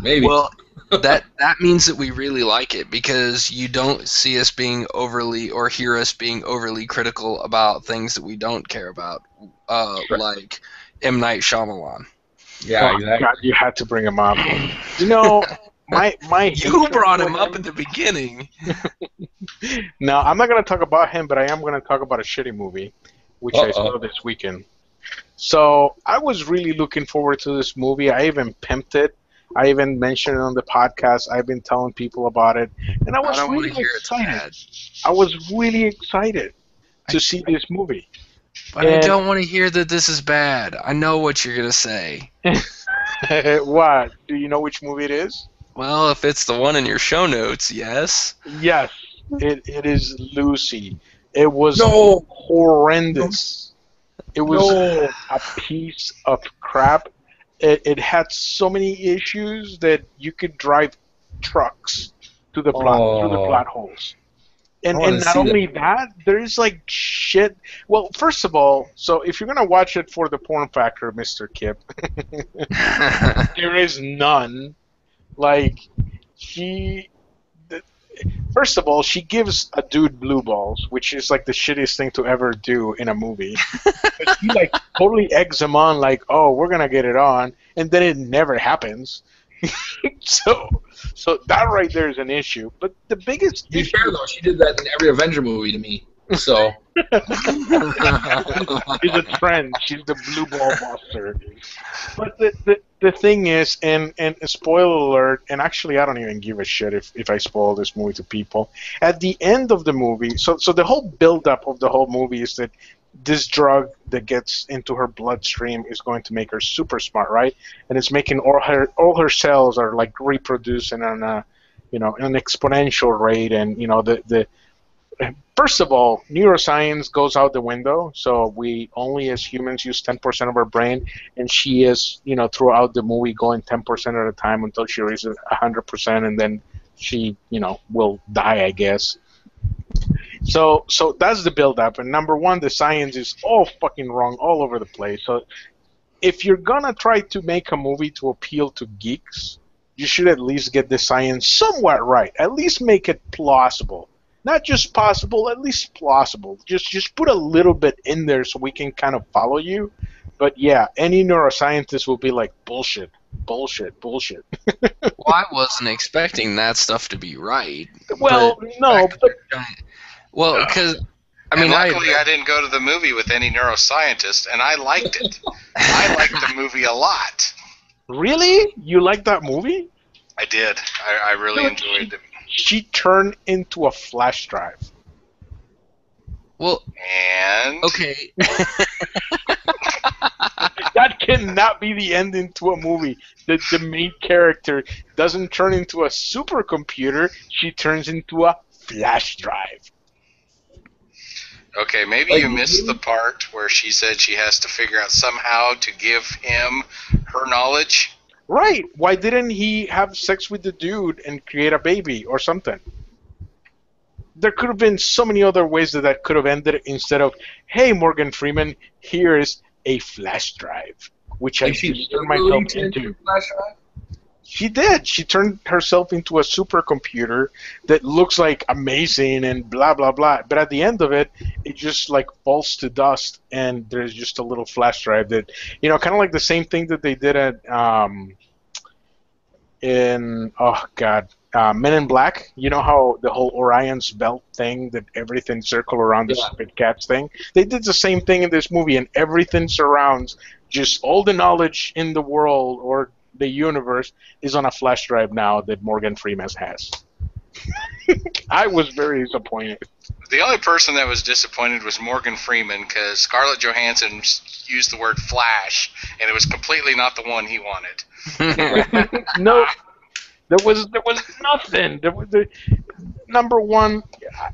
Speaker 3: Maybe.
Speaker 4: Well, that means that we really like it because you don't see us being overly or hear us being overly critical about things that we don't care about,
Speaker 3: Sure.
Speaker 4: like M. Night Shyamalan.
Speaker 3: Yeah,
Speaker 2: oh,
Speaker 3: exactly.
Speaker 2: God, you had to bring him up. You know, my
Speaker 4: You brought him up at the beginning.
Speaker 2: No, I'm not going to talk about him, but I am going to talk about a shitty movie, which I
Speaker 3: Uh-oh.
Speaker 2: saw this weekend. So I was really looking forward to this movie. I even pimped it. I even mentioned it on the podcast. I've been telling people about it, and I was
Speaker 4: I don't want
Speaker 2: really
Speaker 4: to hear it's
Speaker 2: excited.
Speaker 4: bad.
Speaker 2: I was really excited to see this movie.
Speaker 4: But I
Speaker 2: And-
Speaker 4: don't want to hear that this is bad. I know what you're going to say.
Speaker 2: What? Do you know which movie it is?
Speaker 4: Well, if it's the one in your show notes, yes.
Speaker 2: Yes, it is Lucy. It was
Speaker 3: No.
Speaker 2: horrendous. It was
Speaker 3: No.
Speaker 2: a piece of crap. It had so many issues that you could drive trucks to the plot through the
Speaker 3: Oh.
Speaker 2: plot holes. And
Speaker 3: I wanna
Speaker 2: not
Speaker 3: see
Speaker 2: only that, there's like shit. Well, first of all, so if you're gonna watch it for the porn factor, Mr. Kip, there is none. Like first of all, she gives a dude blue balls, which is like the shittiest thing to ever do in a movie. But she like totally eggs him on, like, "Oh, we're gonna get it on," and then it never happens. so that right there is an issue. But the biggest
Speaker 3: To be
Speaker 2: issue
Speaker 3: fair though, she did that in every Avenger movie to me. So
Speaker 2: is a trend. She's the blue ball buster. But the thing is, and spoiler alert, and actually I don't even give a shit if I spoil this movie to people. At the end of the movie, so the whole build-up of the whole movie is that this drug that gets into her bloodstream is going to make her super smart, right? And it's making all her cells are like reproducing on a, an exponential rate, and first of all, neuroscience goes out the window. So we only as humans use 10% of our brain, and she is, throughout the movie going 10% at a time until she reaches 100%, and then she, will die, I guess. So that's the build-up. And number one, the science is all fucking wrong all over the place. So if you're gonna try to make a movie to appeal to geeks, you should at least get the science somewhat right. At least make it plausible. Not just possible, at least plausible. Just put a little bit in there so we can kind of follow you. But yeah, any neuroscientist will be like, bullshit. Well,
Speaker 4: I wasn't expecting that stuff to be right.
Speaker 2: Well, no, but...
Speaker 4: Well, because...
Speaker 1: luckily I didn't go to the movie with any neuroscientist, and I liked it. I liked the movie a lot.
Speaker 2: Really? You liked that movie?
Speaker 1: I did. I really enjoyed it.
Speaker 2: She turned into a flash drive.
Speaker 4: Well,
Speaker 1: and...
Speaker 4: Okay.
Speaker 2: That cannot be the ending to a movie. The main character doesn't turn into a supercomputer. She turns into a flash drive.
Speaker 1: Okay, maybe you missed the part where she said she has to figure out somehow to give him her knowledge.
Speaker 2: Right. Why didn't he have sex with the dude and create a baby or something? There could have been so many other ways that could have ended instead of, hey, Morgan Freeman, here is a flash drive, which I should turn myself into. She did. She turned herself into a supercomputer that looks like amazing and blah, blah, blah. But at the end of it, it just like falls to dust, and there's just a little flash drive that, kind of like the same thing that they did at Men in Black. You know how the whole Orion's belt thing, that everything circled around the stupid cats thing? They did the same thing in this movie, and everything surrounds just all the knowledge in the world or the universe is on a flash drive now that Morgan Freeman has. I was very disappointed.
Speaker 1: The only person that was disappointed was Morgan Freeman, because Scarlett Johansson used the word flash, and it was completely not the one he wanted.
Speaker 2: No, there was nothing. Number one,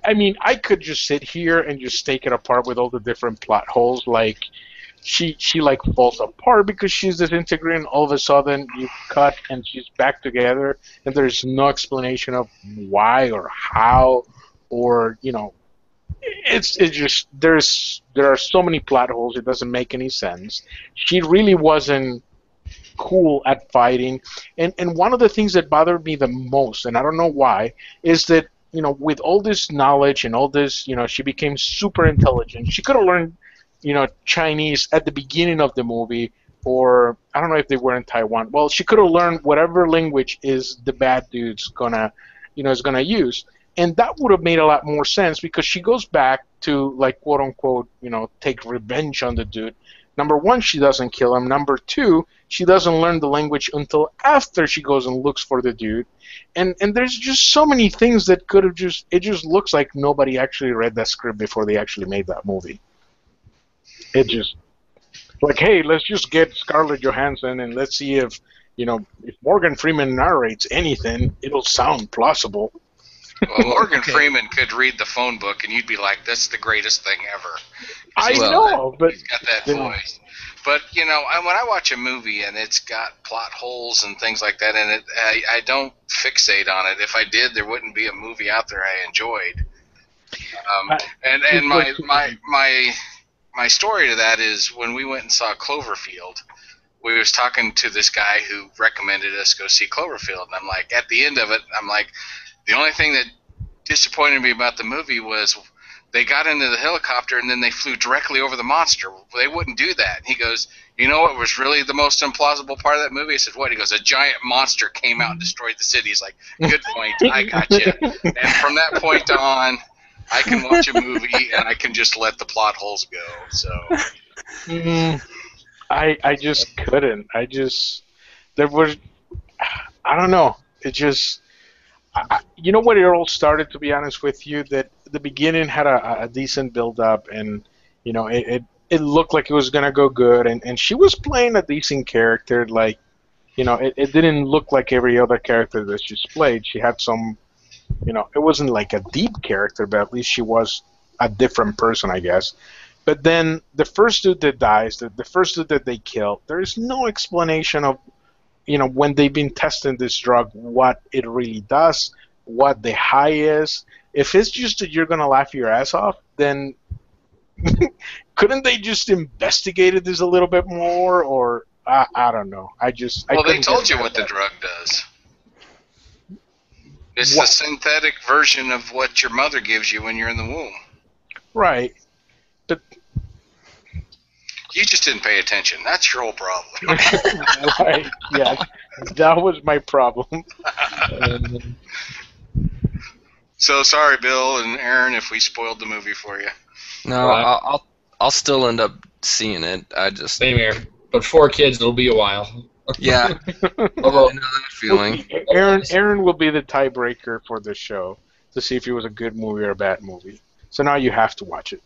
Speaker 2: I mean, I could just sit here and just take it apart with all the different plot holes, like she like falls apart because she's disintegrating. All of a sudden, you cut and she's back together, and there's no explanation of why or how, or it's just there are so many plot holes. It doesn't make any sense. She really wasn't cool at fighting, and one of the things that bothered me the most, and I don't know why, is that with all this knowledge and all this, she became super intelligent. She could have learned Chinese at the beginning of the movie, or I don't know if they were in Taiwan. Well, she could have learned whatever language is the bad dude's gonna use, and that would have made a lot more sense because she goes back to, like, quote unquote, take revenge on the dude. Number one, she doesn't kill him. Number two, she doesn't learn the language until after she goes and looks for the dude. And there's just so many things that could have it just looks like nobody actually read that script before they actually made that movie. It just, like, hey, let's just get Scarlett Johansson and let's see if Morgan Freeman narrates anything, it'll sound plausible.
Speaker 1: Well, Morgan Freeman could read the phone book, and you'd be like, that's the greatest thing ever.
Speaker 2: I know, but...
Speaker 1: He's got that voice. But, when I watch a movie and it's got plot holes and things like that in it, I don't fixate on it. If I did, there wouldn't be a movie out there I enjoyed. My story to that is when we went and saw Cloverfield, we was talking to this guy who recommended us go see Cloverfield, and I'm like, at the end of it, I'm like, the only thing that disappointed me about the movie was they got into the helicopter and then they flew directly over the monster. They wouldn't do that. He goes, you know what was really the most implausible part of that movie? I said, what? He goes, a giant monster came out and destroyed the city. He's like, good point, I got you. And from that point on, I can watch a movie and I can just let the plot holes go. So,
Speaker 2: I just couldn't. I don't know. It just, you know what? It all started, to be honest with you, that the beginning had a decent build up, and it looked like it was gonna go good, and she was playing a decent character. Like, it didn't look like every other character that she's played. She had some You know, it wasn't like a deep character, but at least she was a different person, I guess. But then the first dude that dies, the first dude that they kill, there is no explanation of, you know, when they've been testing this drug, what it really does, what the high is. If it's just that you're gonna laugh your ass off, then couldn't they just investigated this a little bit more? Or I don't know.
Speaker 1: Well, they told you what the drug does. It's the synthetic version of what your mother gives you when you're in the womb.
Speaker 2: Right. But
Speaker 1: you just didn't pay attention. That's your whole problem.
Speaker 2: Right. Yeah, that was my problem.
Speaker 1: So sorry, Bill and Aaron, if we spoiled the movie for you.
Speaker 4: No, I'll still end up seeing it. I just
Speaker 3: same here. But 4 kids, it'll be a while.
Speaker 4: Yeah. Although, I know that feeling.
Speaker 2: Aaron will be the tiebreaker for this show to see if it was a good movie or a bad movie. So now you have to watch it.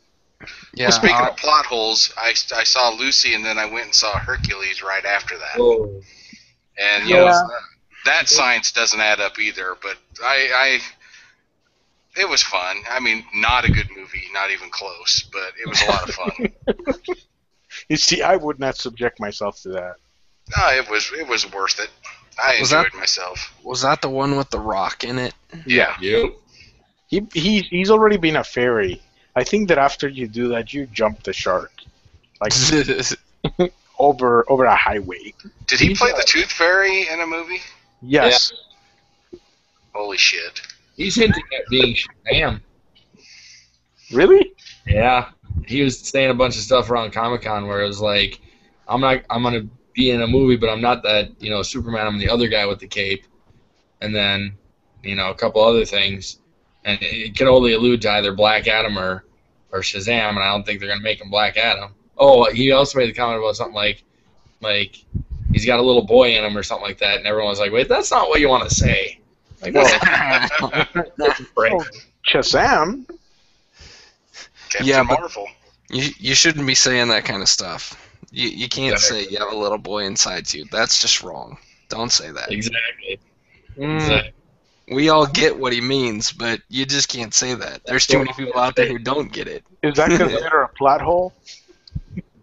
Speaker 4: Yeah.
Speaker 1: Well, speaking of plot holes, I saw Lucy, and then I went and saw Hercules right after that.
Speaker 3: Oh.
Speaker 1: And you know, that science doesn't add up either. But it was fun. I mean, not a good movie, not even close, but it was a lot of fun.
Speaker 2: You see, I would not subject myself to that.
Speaker 1: No, it was worth it. I enjoyed myself.
Speaker 4: Was that the one with the rock in it?
Speaker 1: Yeah.
Speaker 3: Yep.
Speaker 2: He's already been a fairy. I think that after you do that, you jump the shark, like over a highway.
Speaker 1: Did he play the Tooth Fairy in a movie?
Speaker 2: Yes.
Speaker 3: Yeah.
Speaker 1: Holy shit.
Speaker 3: He's hinting at being Shazam.
Speaker 2: Really?
Speaker 3: Yeah. He was saying a bunch of stuff around Comic-Con where it was like, I'm gonna be in a movie, but I'm not that, you know, Superman. I'm the other guy with the cape, and then, you know, a couple other things, and it can only allude to either Black Adam or Shazam, and I don't think they're gonna make him Black Adam. Oh, he also made the comment about something like he's got a little boy in him or something like that, and everyone was like, wait, that's not what you want to say. Like,
Speaker 2: Oh, Shazam?
Speaker 1: Captain Marvel.
Speaker 4: You shouldn't be saying that kind of stuff. You can't say you have a little boy inside you. That's just wrong. Don't say that.
Speaker 3: Exactly.
Speaker 4: We all get what he means, but you just can't say that. There's too many people out there who don't get it.
Speaker 2: Is that considered a plot hole?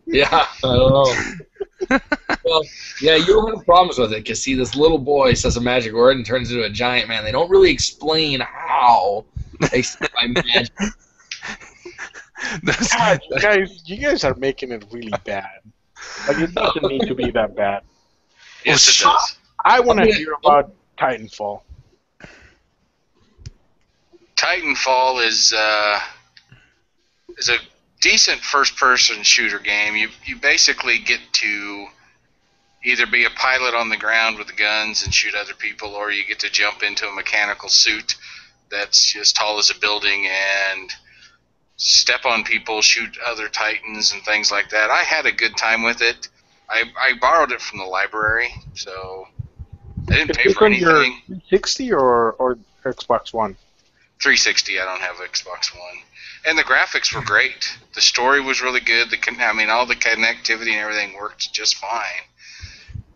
Speaker 3: Yeah, I don't know. Well, yeah, you don't have problems with it, because, see, this little boy says a magic word and turns into a giant man. They don't really explain how, except by magic.
Speaker 2: God, you guys are making it really bad. Like, it doesn't need to be that bad.
Speaker 1: Yes, it does.
Speaker 2: I want to hear about Titanfall.
Speaker 1: Titanfall is a decent first-person shooter game. You basically get to either be a pilot on the ground with the guns and shoot other people, or you get to jump into a mechanical suit that's as tall as a building and step on people, shoot other Titans and things like that. I had a good time with it. I borrowed it from the library, so I didn't pay for anything.
Speaker 2: Your 360 or Xbox One?
Speaker 1: 360. I don't have Xbox One. And the graphics were great. The story was really good. All the connectivity and everything worked just fine.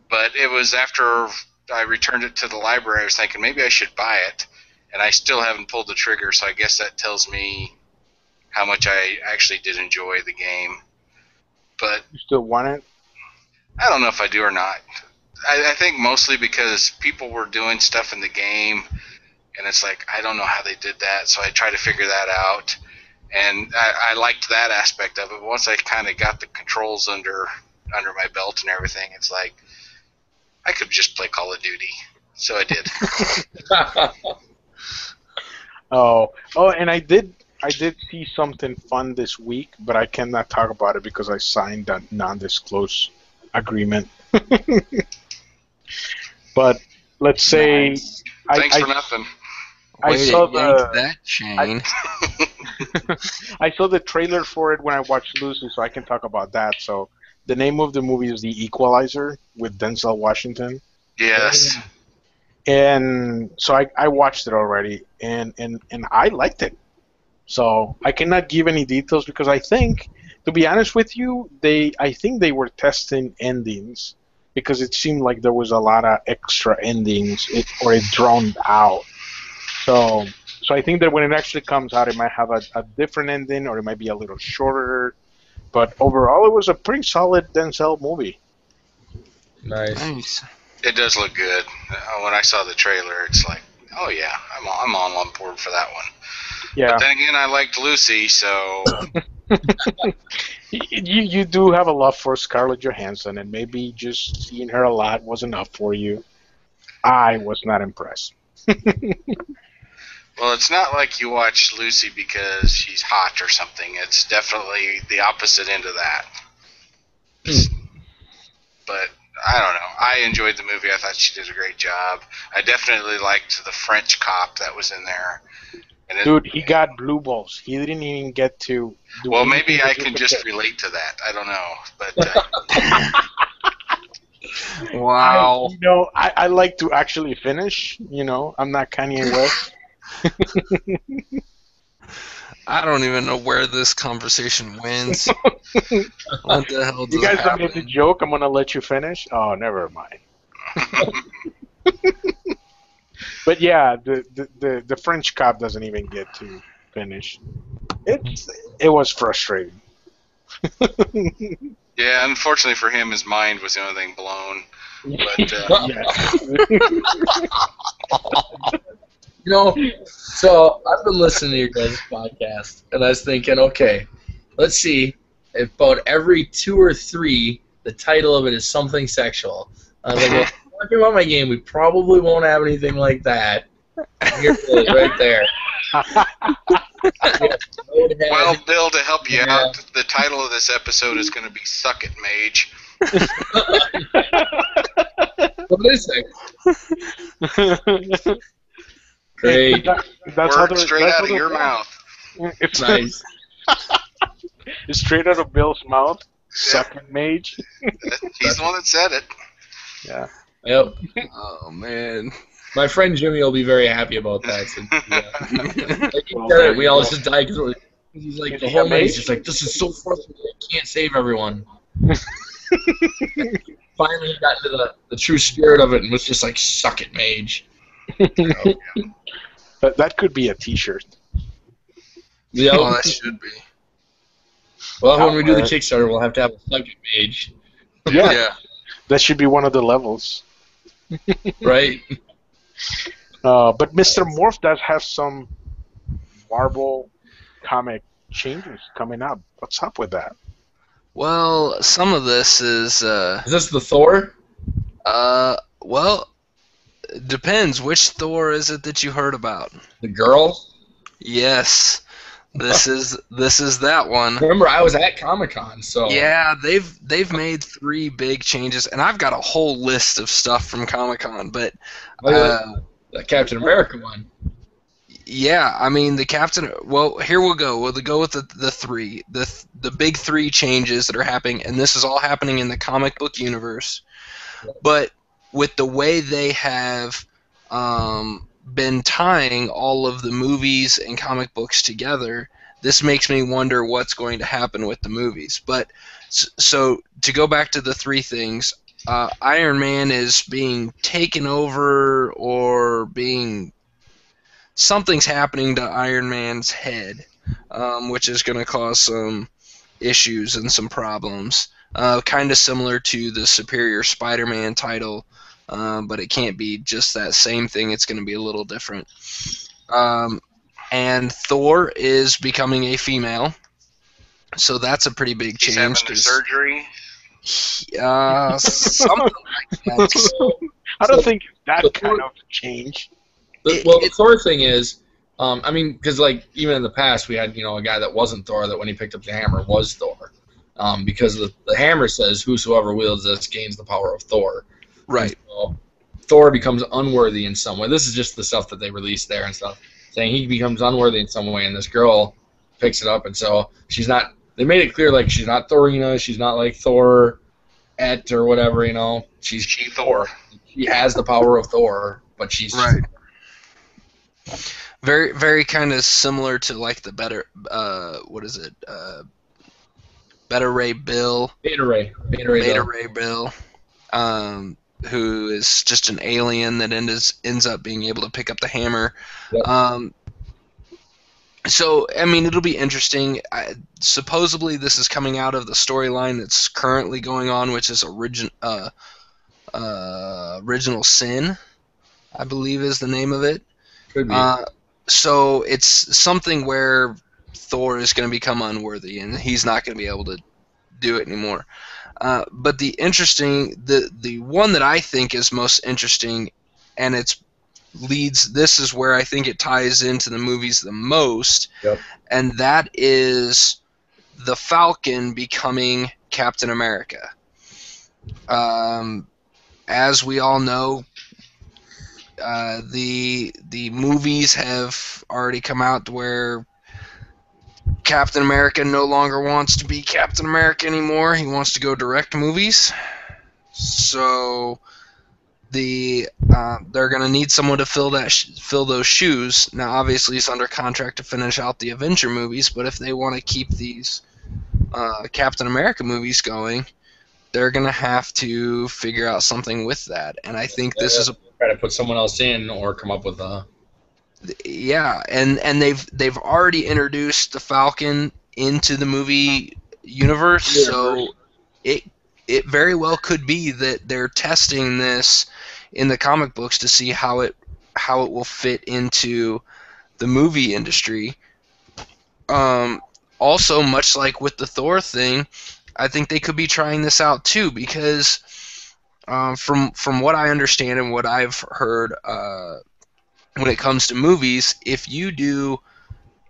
Speaker 1: But it was after I returned it to the library, I was thinking maybe I should buy it, and I still haven't pulled the trigger. So I guess that tells me how much I actually did enjoy the game. But
Speaker 2: you still want it?
Speaker 1: I don't know if I do or not. I think mostly because people were doing stuff in the game, and it's like, I don't know how they did that, so I try to figure that out. And I liked that aspect of it. Once I kind of got the controls under my belt and everything, it's like, I could just play Call of Duty. So I did. And I did see something fun this week, but I cannot talk about it because I signed a non-disclose agreement. But let's say Thanks for nothing.
Speaker 2: I saw
Speaker 4: that chain.
Speaker 2: I saw the trailer for it when I watched Lucy, so I can talk about that. So the name of the movie is The Equalizer with Denzel Washington.
Speaker 1: Yes.
Speaker 2: And so I watched it already, and I liked it. So I cannot give any details because I think, to be honest with you, I think they were testing endings because it seemed like there was a lot of extra endings or it drowned out. So, so I think that when it actually comes out, it might have a different ending, or it might be a little shorter. But overall, it was a pretty solid Denzel movie.
Speaker 3: Nice.
Speaker 1: It does look good. When I saw the trailer, it's like, oh yeah, I'm on board for that one.
Speaker 2: Yeah.
Speaker 1: But then again, I liked Lucy, so
Speaker 2: You do have a love for Scarlett Johansson, and maybe just seeing her a lot was enough for you. I was not impressed.
Speaker 1: well, it's not like you watch Lucy because she's hot or something. It's definitely the opposite end of that. But I don't know. I enjoyed the movie. I thought she did a great job. I definitely liked the French cop that was in there.
Speaker 2: Dude, he got blue balls. He didn't even get to.
Speaker 1: Well, maybe I can just relate to that. I don't know, but
Speaker 4: Wow.
Speaker 2: I like to actually finish. I'm not Kanye West.
Speaker 4: I don't even know where this conversation wins. What the hell does
Speaker 2: You guys don't
Speaker 4: happen?
Speaker 2: get the joke. I'm gonna let you finish. Oh, never mind. But yeah, the French cop doesn't even get to finish. It was frustrating.
Speaker 1: yeah, unfortunately for him, his mind was the only thing blown. But
Speaker 3: So I've been listening to your guys' podcast, and I was thinking, okay, let's see if about every 2 or 3, the title of it is something sexual. I was like, well, talking about my game, we probably won't have anything like that. Here it is, right there.
Speaker 1: well, Bill, to help you out, the title of this episode is going to be "Suck It, Mage."
Speaker 3: What is it? Great.
Speaker 2: That's
Speaker 1: Word straight out of your mouth.
Speaker 2: It's
Speaker 3: Nice.
Speaker 2: It's straight out of Bill's mouth. Suck it, Mage.
Speaker 1: He's the one that said it.
Speaker 2: Yeah.
Speaker 3: Yep.
Speaker 4: Oh man.
Speaker 3: My friend Jimmy will be very happy about that. So,
Speaker 2: Well,
Speaker 3: we all just died because he's like,
Speaker 2: Is
Speaker 3: the
Speaker 2: he
Speaker 3: whole
Speaker 2: a
Speaker 3: movie's
Speaker 2: mage?
Speaker 3: just like, this is so frustrating. I can't save everyone. Finally, he got into the true spirit of it and was just like, suck it, mage.
Speaker 2: But that could be a T-shirt.
Speaker 3: Yep.
Speaker 4: Oh, that should be.
Speaker 3: Well, when we do the Kickstarter, we'll have to have a suck it mage,
Speaker 2: Yeah, that should be one of the levels.
Speaker 3: right?
Speaker 2: But Mr. Morph does have some Marvel comic changes coming up. What's up with that?
Speaker 4: Well, some of this is
Speaker 3: Is this the Thor?
Speaker 4: well, it depends. Which Thor is it that you heard about?
Speaker 3: The girl?
Speaker 4: Yes. This is that one.
Speaker 3: Remember, I was at Comic-Con, so...
Speaker 4: Yeah, they've made 3 big changes, and I've got a whole list of stuff from Comic-Con, but
Speaker 3: The Captain America one.
Speaker 4: yeah, I mean the Captain. Well, here we'll go. We'll go with the 3, the big 3 changes that are happening, and this is all happening in the comic book universe. But with the way they have been tying all of the movies and comic books together, this makes me wonder what's going to happen with the movies. But so to go back to the 3 things, Iron Man is being taken over, or something's happening to Iron Man's head, which is going to cause some issues and some problems. Kind of similar to the Superior Spider-Man title, but it can't be just that same thing. It's going to be a little different. And Thor is becoming a female, so that's a pretty big
Speaker 1: He's
Speaker 4: change.
Speaker 1: having the surgery.
Speaker 4: Something like that.
Speaker 2: I don't think that kind of change.
Speaker 3: The Thor thing is, I mean, because like even in the past we had a guy that wasn't Thor that when he picked up the hammer was Thor, because the hammer says whosoever wields this gains the power of Thor.
Speaker 4: Right.
Speaker 3: So, Thor becomes unworthy in some way. This is just the stuff that they released there and stuff, saying he becomes unworthy in some way, and this girl picks it up, and so she's not. They made it clear like she's not Thorina, she's not like Thor, or whatever. She's
Speaker 1: Thor.
Speaker 3: She has the power of Thor, but she's
Speaker 4: right. Very, very kind of similar to like the Better, Beta Ray Bill.
Speaker 3: Beta Ray
Speaker 4: Beta Ray Bill. who is just an alien that ends up being able to pick up the hammer.
Speaker 3: Yep.
Speaker 4: So, I mean, it'll be interesting. Supposedly, this is coming out of the storyline that's currently going on, which is Original Sin, I believe is the name of it.
Speaker 3: Could be.
Speaker 4: So it's something where Thor is going to become unworthy, and he's not going to be able to do it anymore. But the one that I think is most interesting, and this is where I think it ties into the movies the most,
Speaker 3: Yep.
Speaker 4: and that is the Falcon becoming Captain America. As we all know, the movies have already come out where Captain America no longer wants to be Captain America anymore. He wants to go direct movies. So they're going to need someone to fill those shoes. Now, obviously, he's under contract to finish out the Avenger movies, but if they want to keep these Captain America movies going, they're going to have to figure out something with that. And I think this is
Speaker 3: try to put someone else in or come up with a.
Speaker 4: Yeah, and they've already introduced the Falcon into the movie universe, so it very well could be that they're testing this in the comic books to see how it will fit into the movie industry. Also, much like with the Thor thing, I think they could be trying this out too, because from what I understand and what I've heard, when it comes to movies, if you do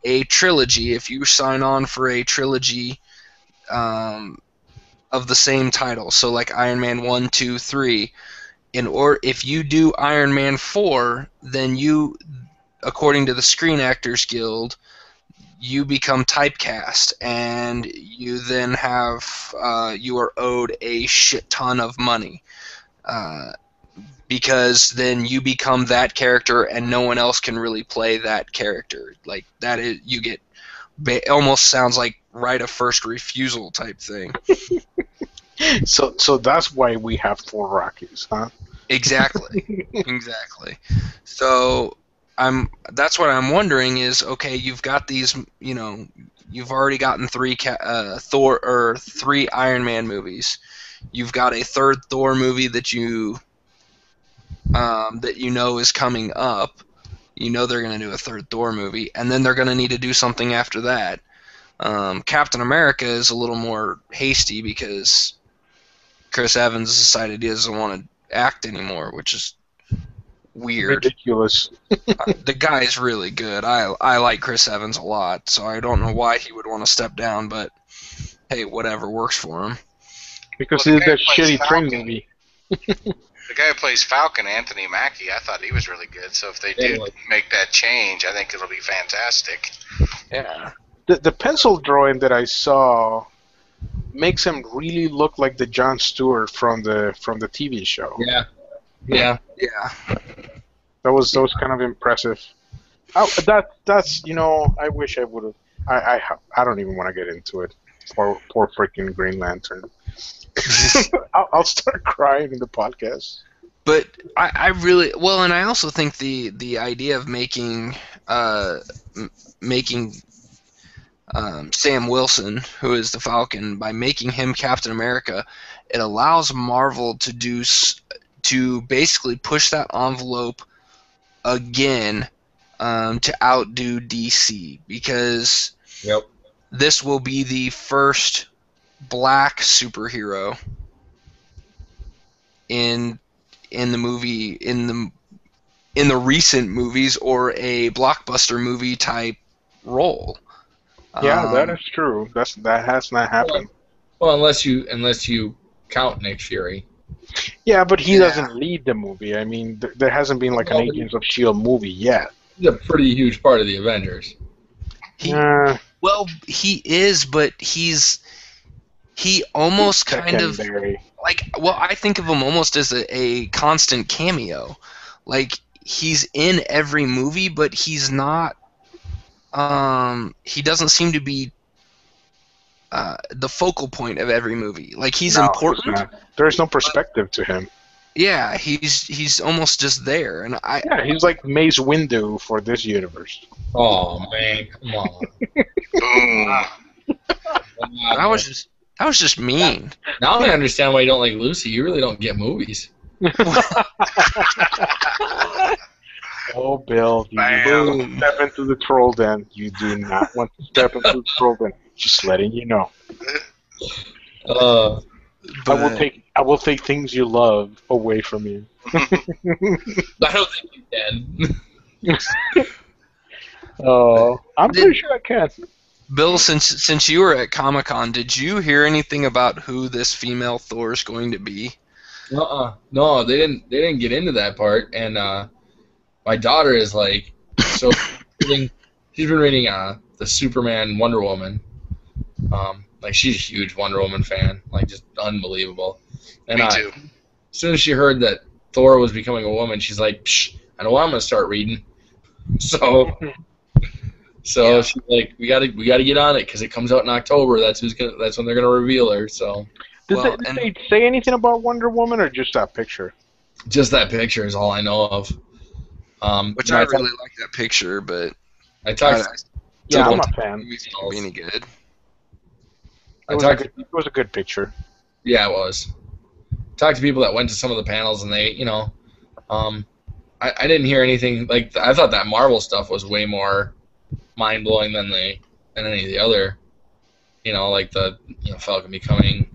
Speaker 4: a trilogy, if you sign on for a trilogy of the same title, so like Iron Man 1, 2, 3, or if you do Iron Man 4, then you, according to the Screen Actors Guild, you become typecast, and you then you are owed a shit ton of money. Because then you become that character and no one else can really play that character. Like that is, you get, almost sounds like right of first refusal type thing.
Speaker 2: So that's why we have 4 Rockies, huh?
Speaker 4: Exactly. Exactly. So that's what I'm wondering is, okay, you've got these, you've already gotten 3 Thor or 3 Iron Man movies. You've got a 3rd Thor movie that you know is coming up. They're going to do a 3rd Thor movie, and then they're going to need to do something after that. Captain America is a little more hasty because Chris Evans decided he doesn't want to act anymore, which is weird.
Speaker 2: Ridiculous.
Speaker 4: The guy is really good. I like Chris Evans a lot, so I don't know why he would want to step down, but hey, whatever works for him.
Speaker 2: Because he did that shitty train movie.
Speaker 1: The guy who plays Falcon, Anthony Mackie, I thought he was really good. So if they do make that change, I think it'll be fantastic.
Speaker 4: Yeah.
Speaker 2: The pencil drawing that I saw makes him really look like the Jon Stewart from the TV show.
Speaker 3: Yeah. Yeah.
Speaker 4: Yeah.
Speaker 2: That was kind of impressive. That's I wish I would have. I don't even want to get into it. Poor freaking Green Lantern. I'll start crying in the podcast.
Speaker 4: But I really and I also think the idea of making Sam Wilson, who is the Falcon, by making him Captain America, it allows Marvel to basically push that envelope again to outdo DC, because this will be the first black superhero in the movie in the recent movies, or a blockbuster movie type role.
Speaker 2: Yeah, that is true. That has not happened.
Speaker 3: Well, unless you count Nick Fury.
Speaker 2: Yeah, but he doesn't lead the movie. I mean, there hasn't been like an Agents of S.H.I.E.L.D. movie yet.
Speaker 3: He's a pretty huge part of the Avengers.
Speaker 4: Well, he is, but he almost kind of like, I think of him almost as a constant cameo. Like, he's in every movie, but he's not. He doesn't seem to be the focal point of every movie. Like, he's important.
Speaker 2: There's no perspective to him.
Speaker 4: Yeah, he's almost just there, and
Speaker 2: Yeah, he's like Mace Windu for this universe.
Speaker 3: Oh man, come on.
Speaker 1: Boom.
Speaker 4: that was just mean.
Speaker 3: Now I understand why you don't like Lucy. You really don't get movies.
Speaker 2: Oh, Bill, you want to step into the troll den. You do not want to step into the troll den. Just letting you know. I will take things you love away from you.
Speaker 3: I don't think you can.
Speaker 2: Oh, I'm pretty sure I can.
Speaker 4: Bill, since you were at Comic-Con, did you hear anything about who this female Thor is going to be?
Speaker 3: No, they didn't get into that part, and my daughter is like, so she's been reading the Superman Wonder Woman. Like she's a huge Wonder Woman fan, like just unbelievable. And
Speaker 1: Me too.
Speaker 3: As soon as she heard that Thor was becoming a woman, she's like, Psh, I know what I'm gonna start reading. So she's like, we gotta get on it because it comes out in October. That's when they're gonna reveal her. So
Speaker 2: Did they say anything about Wonder Woman or just that picture?
Speaker 3: Just that picture is all I know of.
Speaker 4: Which I really like that picture, but
Speaker 3: I talked.
Speaker 2: Yeah, I'm a fan.
Speaker 4: It's not be any good.
Speaker 2: It was a good picture.
Speaker 3: Yeah, it was. Talked to people that went to some of the panels, and they, I didn't hear anything like. I thought that Marvel stuff was way more mind blowing than any of the other. Like the Falcon becoming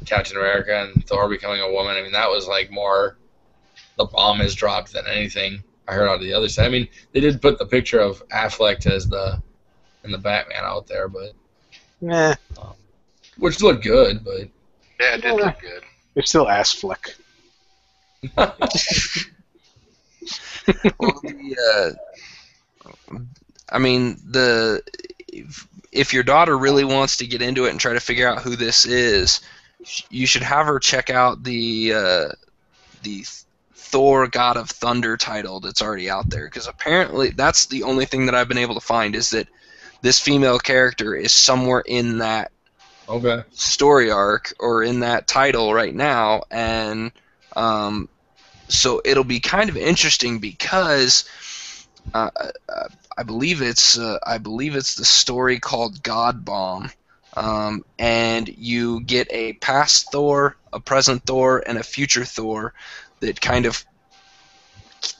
Speaker 3: Captain America and Thor becoming a woman. I mean, that was like more the bomb is dropped than anything I heard out of the other side. I mean, they did put the picture of Affleck as the Batman out there, but
Speaker 2: nah,
Speaker 3: which looked good, but
Speaker 1: Yeah, it did look good.
Speaker 2: It's still ass flick.
Speaker 4: Well, if your daughter really wants to get into it and try to figure out who this is, you should have her check out the Thor God of Thunder title that's already out there, because apparently that's the only thing that I've been able to find is that this female character is somewhere in that story arc or in that title right now, and so it'll be kind of interesting because I believe it's the story called God Bomb, and you get a past Thor, a present Thor, and a future Thor that kind of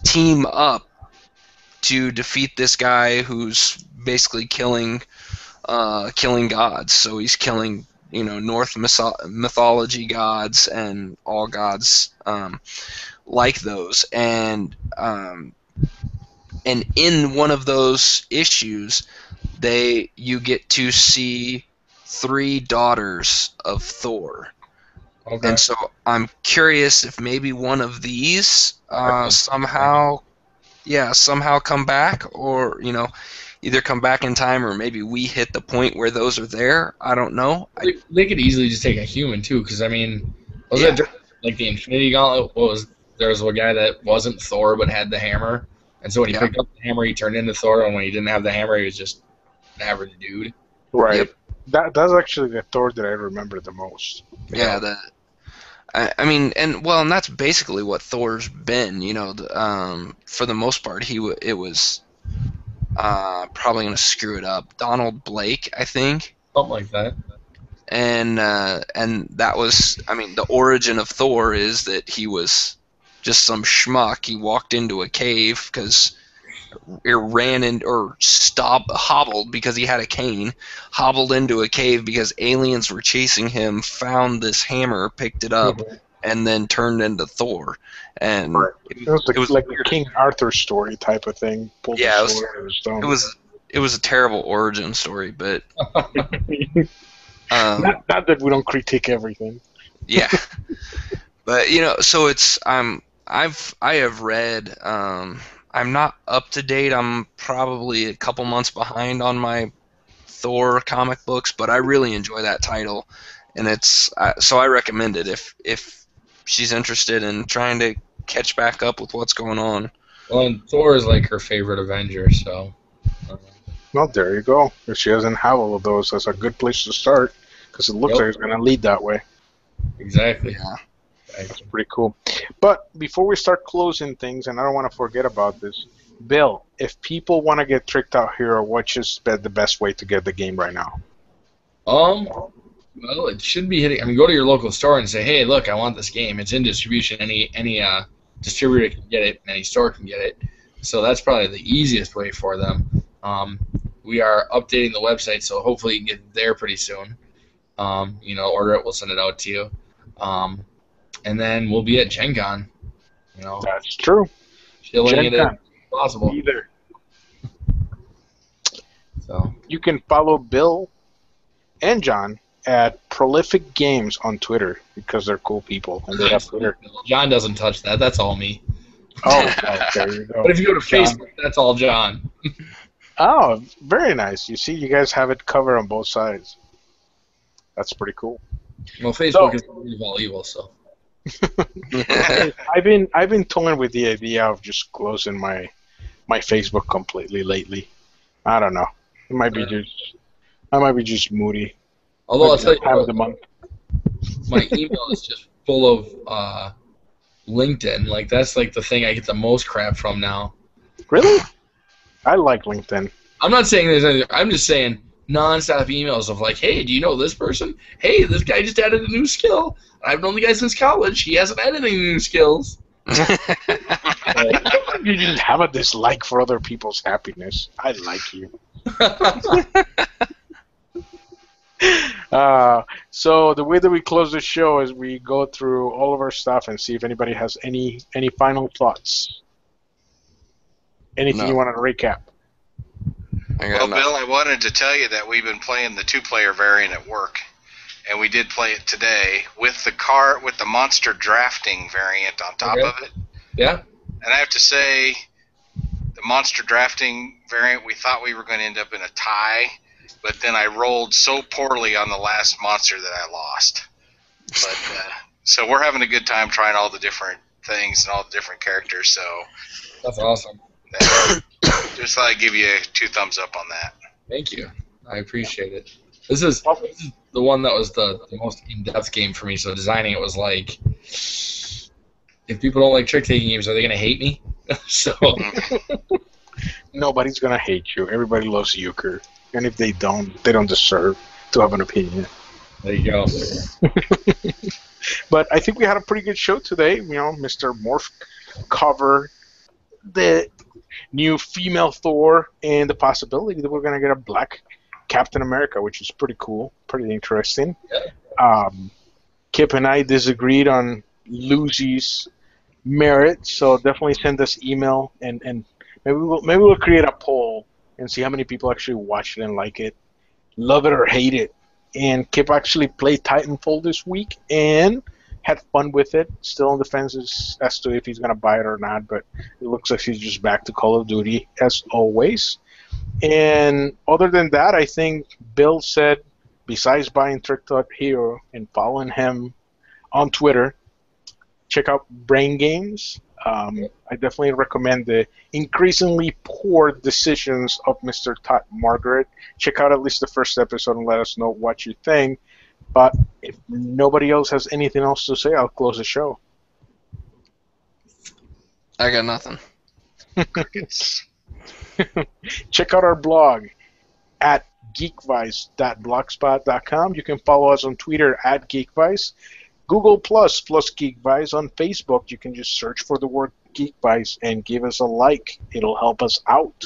Speaker 4: team up to defeat this guy who's basically killing gods. So he's killing Norse mythology gods and all gods like those, and in one of those issues, you get to see 3 daughters of Thor.
Speaker 3: Okay.
Speaker 4: And so I'm curious if maybe one of these somehow come back, or either come back in time, or maybe we hit the point where those are there. I don't know.
Speaker 3: They could easily just take a human too, because I mean, like the Infinity Gauntlet? There was a guy that wasn't Thor but had the hammer, and so when he picked up the hammer, he turned into Thor, and when he didn't have the hammer, he was just an average dude.
Speaker 2: Right.
Speaker 4: Yep.
Speaker 2: That's actually the Thor that I remember the most.
Speaker 4: Yeah. And that's basically what Thor's been. For the most part, it was probably gonna screw it up. Donald Blake, I think.
Speaker 3: Something like that.
Speaker 4: And that was, the origin of Thor is that he was just some schmuck. He walked into a cave because hobbled because he had a cane, hobbled into a cave because aliens were chasing him, found this hammer, picked it up, and then turned into Thor. And
Speaker 2: it was like a King Arthur story type of thing.
Speaker 4: Yeah, it was a terrible origin story, but
Speaker 2: not that we don't critique everything.
Speaker 4: Yeah, but so it's I have read. I'm not up to date. I'm probably a couple months behind on my Thor comic books, but I really enjoy that title, and so I recommend it if she's interested in trying to catch back up with what's going on.
Speaker 3: Well, and Thor is like her favorite Avenger, so.
Speaker 2: Well, there you go. If she doesn't have all of those, that's a good place to start, because it looks like it's going to lead that way.
Speaker 3: Exactly.
Speaker 4: Yeah.
Speaker 2: That's pretty cool. But before we start closing things, and I don't want to forget about this, Bill, if people want to get Tricked Out Hero, what's just the best way to get the game right now?
Speaker 3: Well, it should be hitting. I mean, go to your local store and say, "Hey, look, I want this game. It's in distribution. Any distributor can get it, and any store can get it." So that's probably the easiest way for them. We are updating the website, so hopefully you can get it there pretty soon. Order it, we'll send it out to you. And then we'll be at Gen Con.
Speaker 2: That's true.
Speaker 3: Chilling it in possible.
Speaker 2: Either.
Speaker 3: So
Speaker 2: you can follow Bill and John at Prolific Games on Twitter because they're cool people and they have Twitter.
Speaker 3: John doesn't touch that. That's all me.
Speaker 2: Oh, there you go.
Speaker 3: But if you go to Facebook, that's all John.
Speaker 2: Oh, very nice. You see, you guys have it covered on both sides. That's pretty cool.
Speaker 3: Well, Facebook is the root of all evil, so.
Speaker 2: I've been toying with the idea of just closing my Facebook completely lately. I don't know. I might be just moody.
Speaker 3: Although I'll tell you,
Speaker 2: time of the month.
Speaker 3: My email is just full of LinkedIn. Like that's like the thing I get the most crap from now.
Speaker 2: Really? I like LinkedIn.
Speaker 3: I'm not saying there's anything. I'm just saying non-stop emails of like, hey, do you know this person? Hey, this guy just added a new skill. I've known the guy since college. He hasn't added any new skills.
Speaker 2: You just have a dislike for other people's happiness. I like you. So the way that we close the show is we go through all of our stuff and see if anybody has any final thoughts. Anything you want to recap?
Speaker 1: Well, Bill, I wanted to tell you that we've been playing the 2-player variant at work, and we did play it today with the monster drafting variant on top of it.
Speaker 3: Yeah.
Speaker 1: And I have to say, the monster drafting variant, we thought we were going to end up in a tie, but then I rolled so poorly on the last monster that I lost. But so we're having a good time trying all the different things and all the different characters. So
Speaker 3: that's awesome.
Speaker 1: Just thought I'd give you 2 thumbs up on that.
Speaker 3: Thank you. I appreciate it. This is the one that was the most in-depth game for me, so designing it was like, if people don't like trick-taking games, are they going to hate me? So
Speaker 2: nobody's going to hate you. Everybody loves euchre. And if they don't deserve to have an opinion.
Speaker 3: There you go.
Speaker 2: But I think we had a pretty good show today. Mr. Morph covered the new female Thor and the possibility that we're going to get a black Captain America, which is pretty cool, pretty interesting.
Speaker 3: Yeah.
Speaker 2: Kip and I disagreed on Lucy's merit, so definitely send us email and maybe we'll create a poll and see how many people actually watch it and like it, love it or hate it. And Kip actually played Titanfall this week and had fun with it. Still on the fence as to if he's going to buy it or not, but it looks like he's just back to Call of Duty as always. And other than that, I think Bill said, besides buying Tricked Out Hero and following him on Twitter, check out Brain Games. I definitely recommend the increasingly poor decisions of Mr. Todd Margaret. Check out at least the first episode and let us know what you think. But if nobody else has anything else to say, I'll close the show.
Speaker 4: I got nothing.
Speaker 2: Check out our blog at geekvice.blogspot.com. You can follow us on Twitter at Geekvice. Google plus Geekvice. On Facebook, you can just search for the word Geekvice and give us a like. It'll help us out.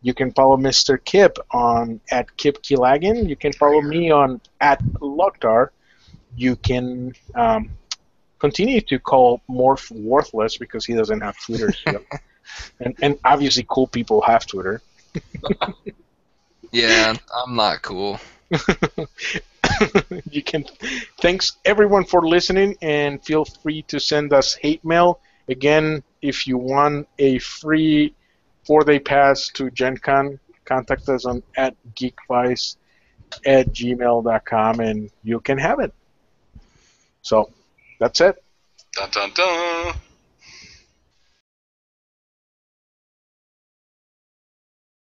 Speaker 2: You can follow Mr. Kip on at Kip Kilagan. You can follow me on at Loktar. You can continue to call Morph worthless because he doesn't have Twitter still. and obviously cool people have Twitter.
Speaker 4: Yeah, I'm not cool.
Speaker 2: You can. Thanks everyone for listening, and feel free to send us hate mail. Again, if you want a free 4-day pass to Gen Con, contact us on at geekvice@gmail.com and you can have it. So that's it.
Speaker 1: Dun dun dun.